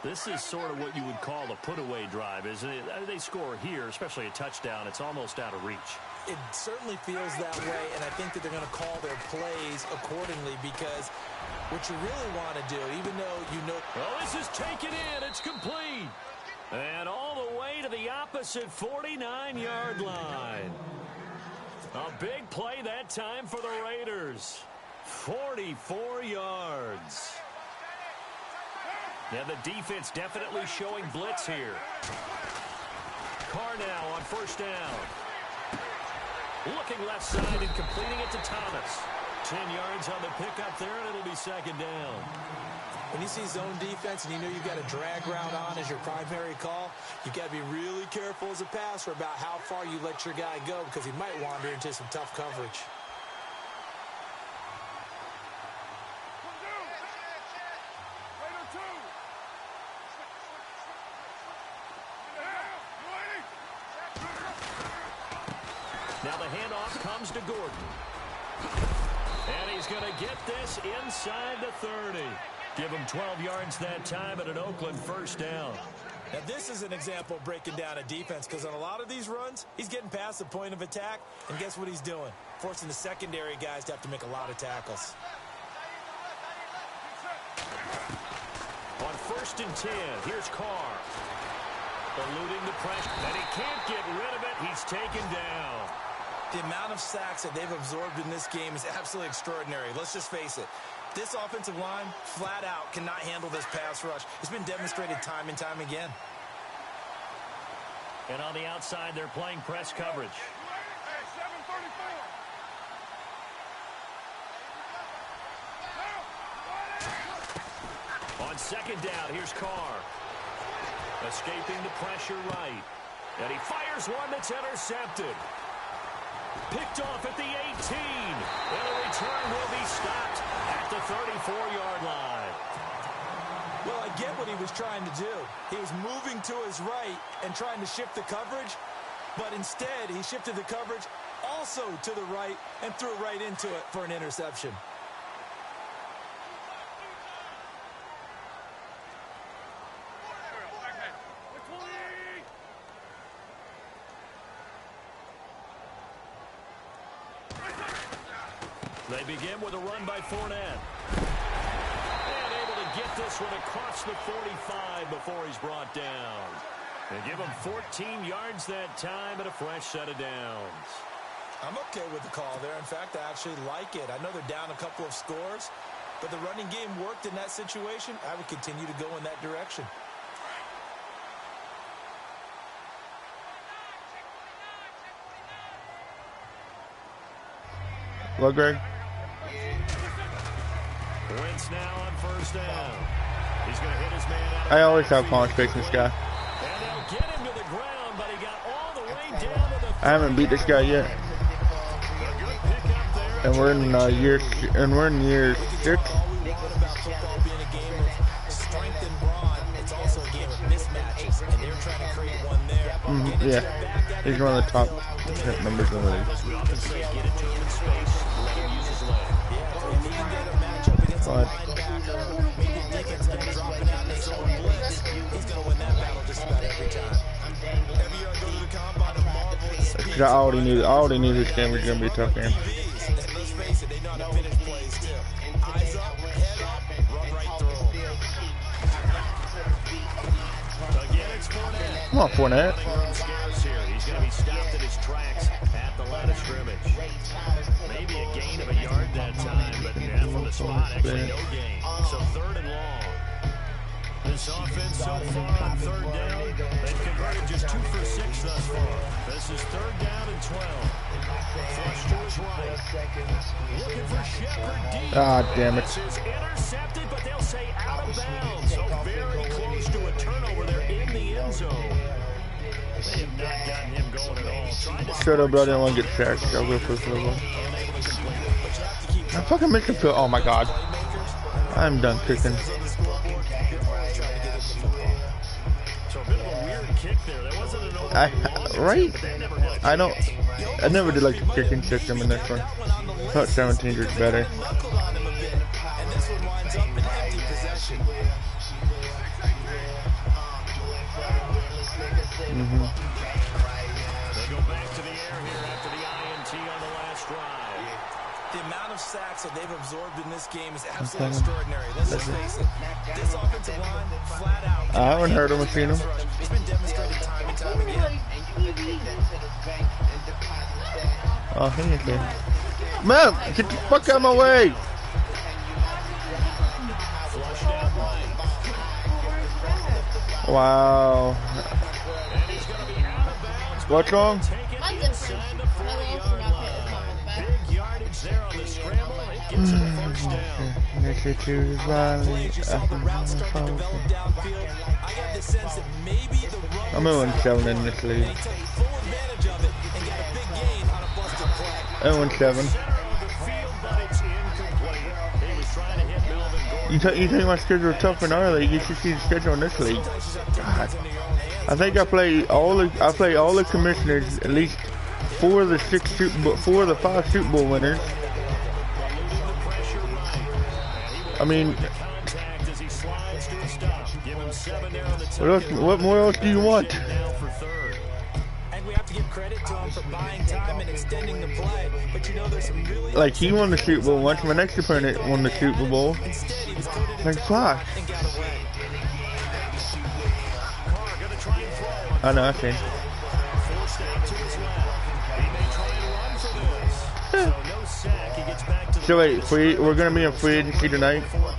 This is sort of what you would call a put-away drive, isn't it? They score here, especially a touchdown. It's almost out of reach. It certainly feels that way, and I think that they're going to call their plays accordingly because what you really want to do, even though you know... Well, this is taken in. It's complete. And all the way to the opposite 49-yard line. A big play that time for the Raiders. 44 yards. Yeah, the defense definitely showing blitz here. Carr now on 1st down. Looking left side and completing it to Thomas. 10 yards on the pickup there, and it'll be 2nd down. When you see zone defense and you know you've got a drag route on as your primary call, you've got to be really careful as a passer about how far you let your guy go because he might wander into some tough coverage. Now the handoff comes to Gordon. And he's going to get this inside the 30. Give him 12 yards that time at an Oakland 1st down. Now this is an example of breaking down a defense because on a lot of these runs, he's getting past the point of attack, and guess what he's doing? Forcing the secondary guys to have to make a lot of tackles. On 1st and 10, here's Carr. Eluding the pressure, and he can't get rid of it. He's taken down. The amount of sacks that they've absorbed in this game is absolutely extraordinary. Let's just face it. This offensive line, flat out, cannot handle this pass rush. It's been demonstrated time and time again. And on the outside, they're playing press coverage. On 2nd down, here's Carr. Escaping the pressure right. And he fires one that's intercepted. Picked off at the 18. And a return will be stopped at the 34-yard line. Well, I get what he was trying to do. He was moving to his right and trying to shift the coverage, but instead he shifted the coverage also to the right and threw right into it for an interception. They begin with a run by Fournette. And able to get this one across the 45 before he's brought down. They give him 14 yards that time and a fresh set of downs. I'm okay with the call there. In fact, I actually like it. I know they're down a couple of scores, but the running game worked in that situation. I would continue to go in that direction. Hello, Greg. Wentz now on 1st down. He's going to hit his man out. I always have fun facing this guy. And they'll get him to the ground, but he got all the way down to the... I haven't beat this guy yet. And we're in year 6. Strength and brawn. It's also a game of Yeah, he's one of the top numbers in the league. But I already knew this game was gonna be a tough game. Let's face it, they know how to finish plays too. Eyes up, head up, run right through them. Come on, Fournette. He's going to be stopped in his tracks at the line of scrimmage. Maybe a gain of a yard that time, but from the spot, actually no gain. So 3rd and long. This offense so far on 3rd down, they've converted just 2 for 6 thus far. This is 3rd down and 12. Flush to his right. Looking for Shepard deep. Ah, damn it. This is intercepted, but they'll say out of bounds. So very close to a turnover there in the end zone. They have not gotten him going at all. Shut up, bro. I didn't want to get sacked. I'll go for the field goal. I fucking missed the field. Oh my god. I'm done kicking. Right? I never did like the kicking system in this one. I thought 17 was better. They go back to the air here after the INT on the last drive. The amount of sacks that they've absorbed in this game is absolutely extraordinary. Let's just face it. This offensive line, flat out. I haven't heard him or seen him. It's been demonstrated time and time again. Oh, he ain't there. Man, get the fuck out of my way! Wow. What's wrong? I'm 0-7 in this league. 0-7. You think my schedule is tough in our league? You should see the schedule in this league. God. I think I play all the commissioners, at least 4 of the 5 Super Bowl winners. I mean, what more else do you want? And we have to give credit to him for buying time and extending the play. But you know, there's some really like he won the Super Bowl once. My next opponent won the Super Bowl. Like fuck. I know, I think. So wait, we're gonna be in free agency tonight. Well,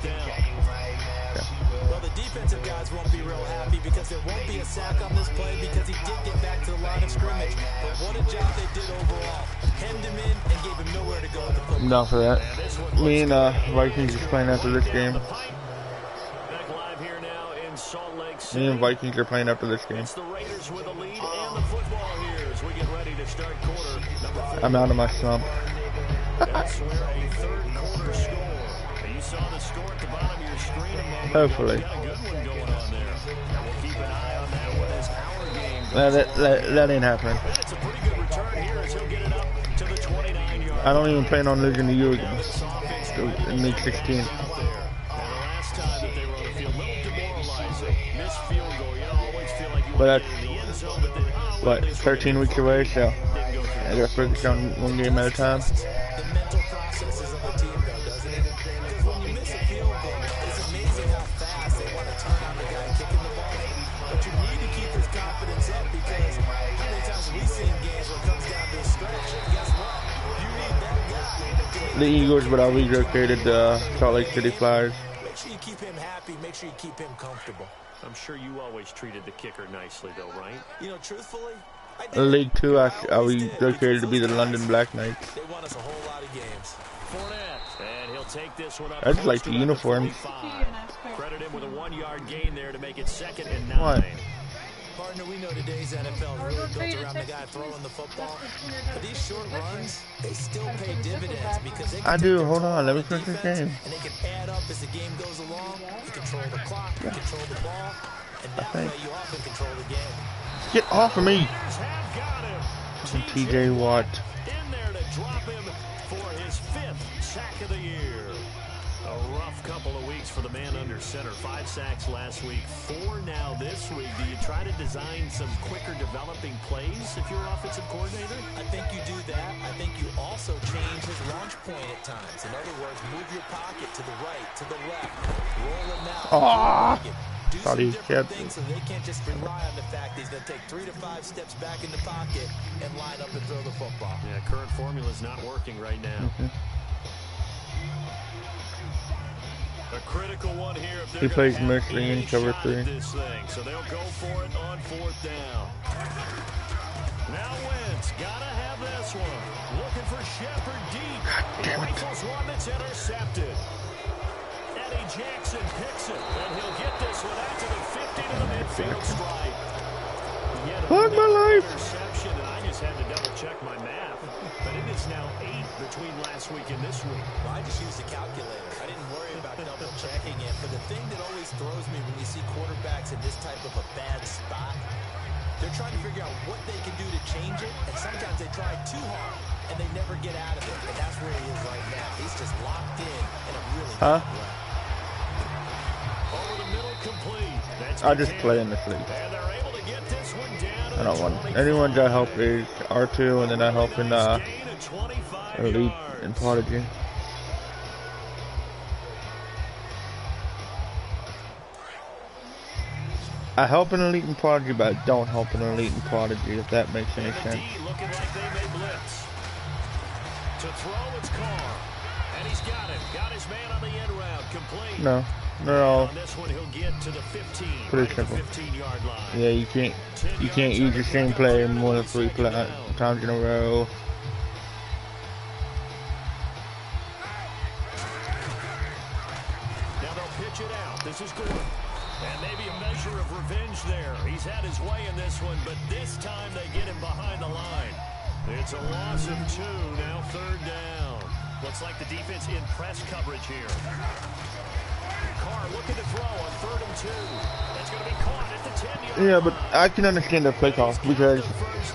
the defensive guys won't be real happy because there won't be a sack on this play because he did get back to the line of scrimmage. But what a job they did overall. Hemmed him in and gave him nowhere to go with the football. Enough of that. Me and Vikings is playing after this game. Me and Vikings are playing after this game. I'm out of my slump. Hopefully. That ain't happening. I don't even plan on losing to you again. In week 16. But that's, what, 13 weeks away, so I gotta focus on one game at a time. The Eagles, but I'll relocated to Salt Lake City Flyers. Make sure you keep him happy. Make sure you keep him comfortable. I'm sure you always treated the kicker nicely, though, right? You know, truthfully, League 2, I relocated to be the London Black Knights. They won us a whole lot of games. And he'll take this one up. I just like the uniforms. Credit him with a 1-yard gain there to make it 2nd and 9. What? Partner, we know today's NFL really built around the guy throwing the football. But these short runs, they still pay dividends because they I do. Hold on. Let me finish this game. And they can add up as the game goes along. You control the clock, you control the ball, and that way you often control the game. Get off of me. TJ Watt. In there to drop him for his 5th sack of the year. A rough couple of weeks for the man under center. 5 sacks last week, 4 now this week. Do you try to design some quicker developing plays if you're an offensive coordinator? I think you do that. I think you also change his launch point at times. In other words, move your pocket to the right, to the left, roll him out. Do some different things so they can't just rely on the fact he's going to take 3 to 5 steps back in the pocket and line up and throw the football. Yeah, current formula is not working right now. A critical one here if they're he plays mostly in cover 3. This thing, so they'll go for it on 4th down. Now Wentz gotta have this one. Looking for Shepard deep. He rifles one that's intercepted. Eddie Jackson picks it, and he'll get this one out to the 50 to the midfield stripe. Fuck my life. Interception, and I just had to double check my math, but it is now 8 between last week and this week. Well, I just used a calculator. I didn't worry about double checking it, but the thing that always throws me when you see quarterbacks in this type of a bad spot, they're trying to figure out what they can do to change it, and sometimes they try too hard, and they never get out of it, and that's where he is right now. He's just locked in a really bad way. Over the middle, complete. I just play in this league. And they're able to get this one down to I don't want anyone I help is R2, and then I help in Elite and Prodigy. I help an Elite and Prodigy, but I don't help an Elite and Prodigy, if that makes any sense. Looking like they may blitz. To throw, it's Carr. And he's got it. Got his man on the end route. Complete. No. They're all on this one, he'll get to the 15, pretty simple. 15-yard line. Yeah, you can't use the same play more than 3 times in a row. Now they'll pitch it out. This is good. And maybe a measure of revenge there. He's had his way in this one, but this time they get him behind the line. It's a loss of 2, now 3rd down. Looks like the defense in press coverage here. Carr looking to throw on 3rd and 2. That's going to be caught at the 10-yard. Yeah, but I can understand the play call because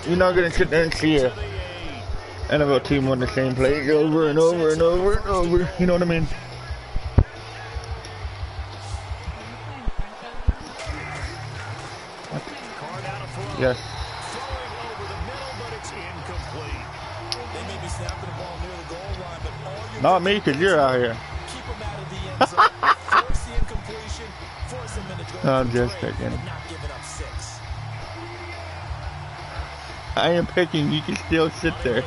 you're not going to sit there and see a NFL team run the same plays over and over and over and over. You know what I mean? Yes. Not me, because you're out here. I'm just picking. I am picking. You can still sit there.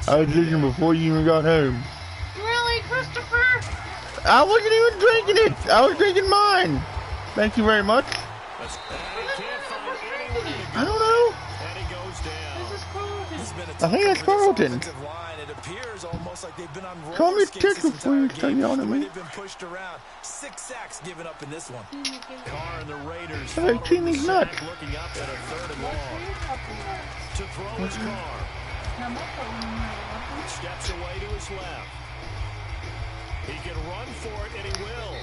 I was listening before you even got home. Really, Christopher? I wasn't even drinking it. I was drinking mine. Thank you very much. I don't know. I think it's Carlton. Call me Tickle before you start yelling at me. They've been pushed around. 6 sacks given up in this one. Carr and the Raiders. Hey, Teeny's nuts. Looking up at a 3rd and long. To throw his Carr. Steps away to his left. He can run for it, and he will.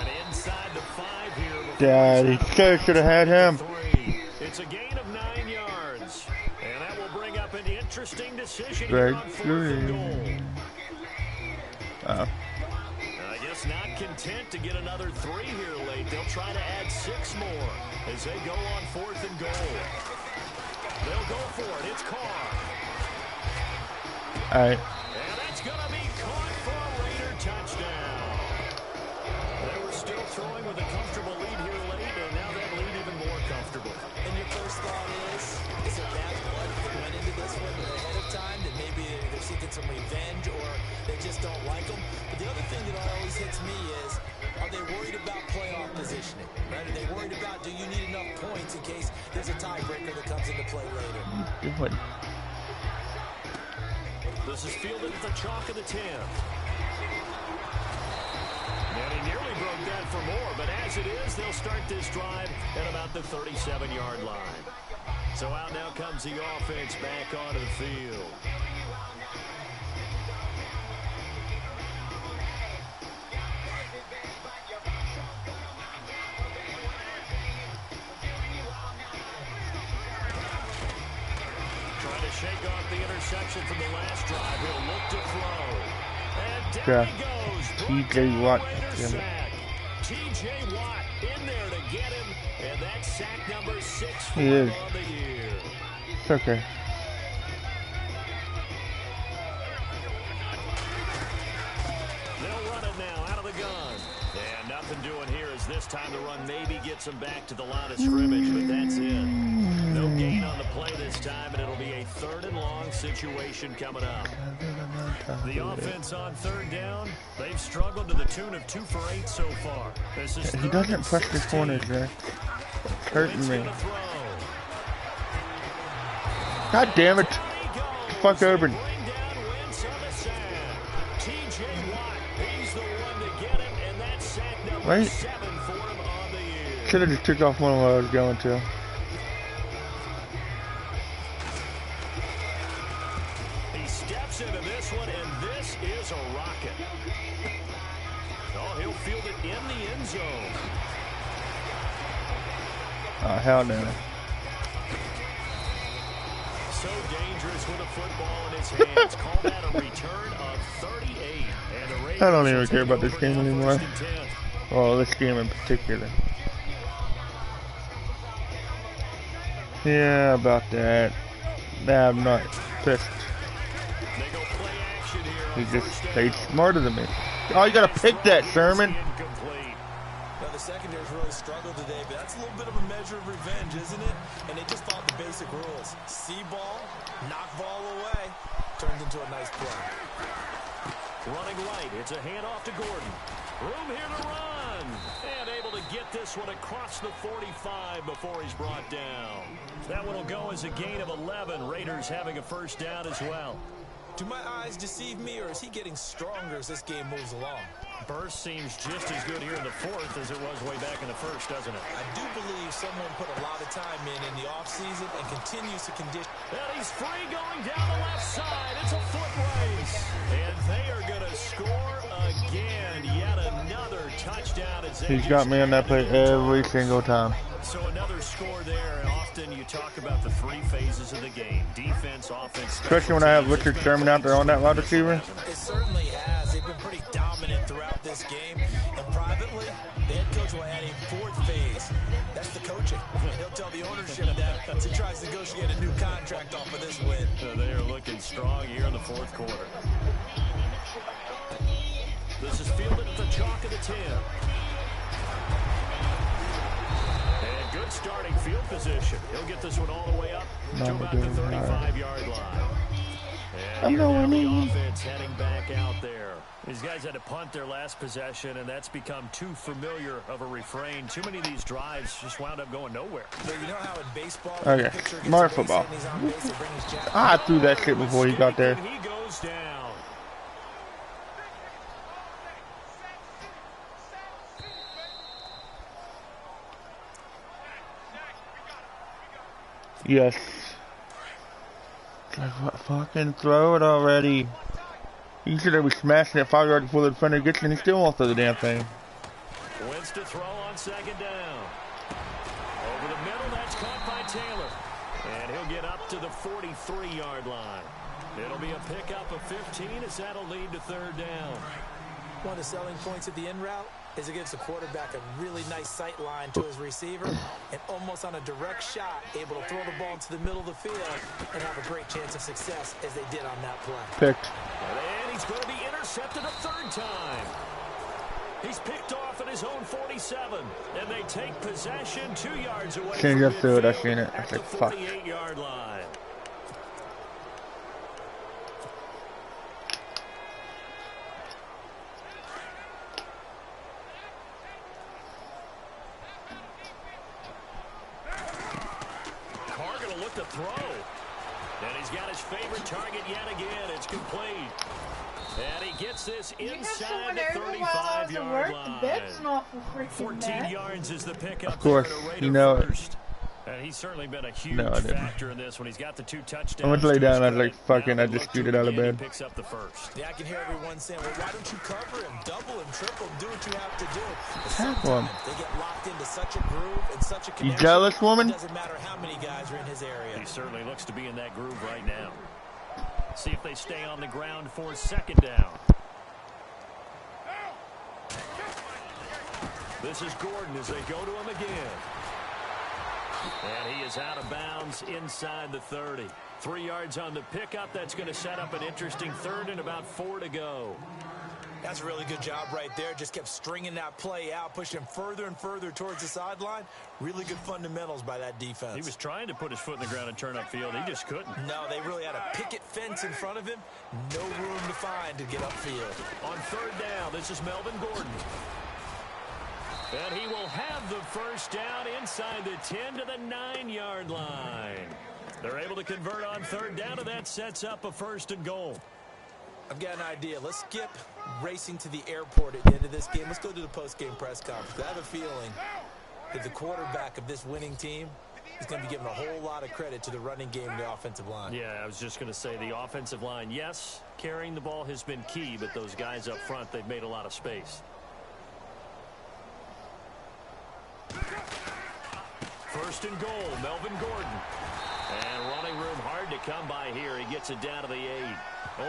And inside the 5 here. Daddy, should have had him. It's a gain of 9 yards. And that will bring up an interesting decision Greg here on 4th and goal. Oh. I guess not content to get another 3 here late. They'll try to add 6 more as they go on 4th and goal. They'll go for it. It's Carr. All right. And that's going to be caught for a Raider touchdown. They were still throwing with a comfortable lead here late, and now that lead even more comfortable. And your first thought is it bad blood that went into this one ahead of time, that maybe they're seeking some revenge or they just don't like them? But the other thing that always hits me is, are they worried about playoff positioning? Right? Are they worried about, do you need enough points in case there's a tiebreaker that comes into play later? Good. This is fielded at the chalk of the 10. And he nearly broke that for more, but as it is, they'll start this drive at about the 37-yard line. So out now comes the offense back onto the field. shake off the interception from the last drive. He'll look to throw. And down Yeah. he goes. T.J. Watt. Raiders sack. T.J. Watt in there to get him. And that's sack number 6 for He him is. on the year. It's okay. They'll run it now out of the gun. And nothing doing here as this time the run maybe gets them back to the line of scrimmage, but that's it. No gain on the play this time, and it'll be a 3rd and long situation coming up. The offense on 3rd down, they've struggled to the tune of 2 for 8 so far. This is He doesn't press the corners, man. It's hurting me. God damn it. Fuck open. Right? Should have just took off one of what I was going to. He steps into this one, and this is a rocket. Oh, he'll field it in the end zone. Oh, hell no. So dangerous with a football in his hands. Call that a return of 38. And the Raiders I don't even care about this game anymore. Well, this game in particular. Yeah, about that. Nah, I'm not pissed. He just played smarter than me. Oh, you gotta pick that, Sherman. Now, the secondary's really struggled today, but that's a little bit of a measure of revenge, isn't it? And they just followed the basic rules. See ball, knock ball away, turns into a nice play. Running right, it's a handoff to Gordon. Room here to run. And able to get this one across the 45 before he's brought down. That one will go as a gain of 11. Raiders having a 1st down as well. Do my eyes deceive me, or is he getting stronger as this game moves along? Burst seems just as good here in the 4th as it was way back in the 1st, doesn't it? I do believe someone put a lot of time in the offseason and continues to condition. And he's free going down the left side. It's a foot race. And they are going to score again. Yet another touchdown. He's got me on that play every single time. So another score there. And often you talk about the 3 phases of the game. Defense, offense. Especially when I have Richard Sherman out there on that wide receiver. It certainly has. They've been pretty dominant throughout this game. And privately, the head coach will add a 4th phase. That's the coaching. And he'll tell the ownership that as he tries to negotiate a new contract off of this win. So they are looking strong here in the 4th quarter. This is fielded at the chalk of the 10. And good starting field position. He'll get this one all the way up to about the 35-yard line. And here now the offense heading back out there. These guys had to punt their last possession, and that's become too familiar of a refrain. Too many of these drives just wound up going nowhere. You know how in baseball, okay, smart football. I threw that shit before he got there. He goes down. Yes. Like, what, fucking throw it already. You should have been smashing it 5 yards before the defender gets in. He still won't throw the damn thing. Wins to throw on 2nd down. Over the middle, that's caught by Taylor. And he'll get up to the 43-yard line. It'll be a pickup of 15 as that'll lead to 3rd down. One of the selling points of the in route is it gives the quarterback a really nice sight line to his receiver and almost on a direct shot able to throw the ball into the middle of the field and have a great chance of success as they did on that play. Picked. And he's going to be intercepted a 3rd time. He's picked off at his own 47, and they take possession 2 yards away. Change up through it, I seen it. I was like, fuck. 48-yard line. To throw. And he's got his favorite target yet again. It's complete. And he gets this inside the 35-yard line. 14 yards is the pickup. Of course, you know it. And he's certainly been a huge factor in this when he's got the 2 touchdowns. I went to lay down, I was like, fucking, I just scooted out of bed. Picks up the first. Yeah, I can hear everyone saying, well, why don't you cover him, double him, triple him, do what you have to do. But sometimes they get locked into such a groove and such a connection. You jealous, woman? It doesn't matter how many guys are in his area. He certainly looks to be in that groove right now. See if they stay on the ground for 2nd down. This is Gordon as they go to him again. And he is out of bounds inside the 30. 3 yards on the pickup. That's going to set up an interesting 3rd and about 4 to go. That's a really good job right there. Just kept stringing that play out, pushing further and further towards the sideline. Really good fundamentals by that defense. He was trying to put his foot in the ground and turn upfield. He just couldn't. No, they really had a picket fence in front of him. No room to find to get upfield. On 3rd down, this is Melvin Gordon. And he will have the first down inside the 10 to the 9-yard line. They're able to convert on 3rd down, and that sets up a 1st and goal. I've got an idea. Let's skip racing to the airport at the end of this game. Let's go to the post-game press conference. I have a feeling that the quarterback of this winning team is going to be giving a whole lot of credit to the running game and the offensive line. Yeah, I was just going to say the offensive line, yes, carrying the ball has been key, but those guys up front, they've made a lot of space. 1st and goal, Melvin Gordon. And running room hard to come by here. He gets it down to the 8.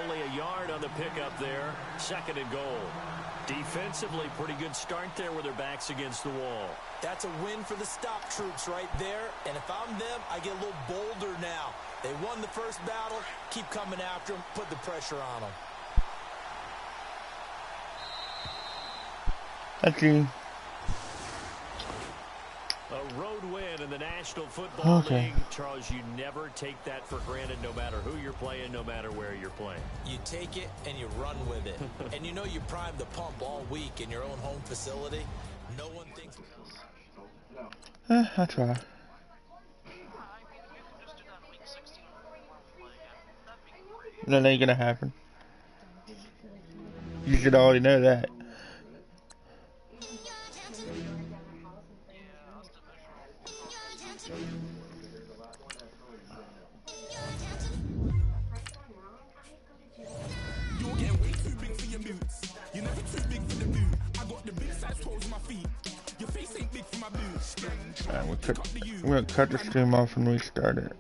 Only a yard on the pickup there. 2nd and goal. Defensively, pretty good start there with their backs against the wall. That's a win for the stop troops right there. And if I'm them, I get a little bolder now. They won the first battle. Keep coming after them. Put the pressure on them. Okay. A road win in the National Football League. Charles, you never take that for granted no matter who you're playing, no matter where you're playing. You take it and you run with it. And you know you primed the pump all week in your own home facility. No one thinks... I try. That ain't gonna happen. You should already know that. You're getting way too big for your boots. You're never too big for the boot. I got the big size toes on my feet. Your face ain't big for my boots. Alright, we're gonna cut the stream off and restart it.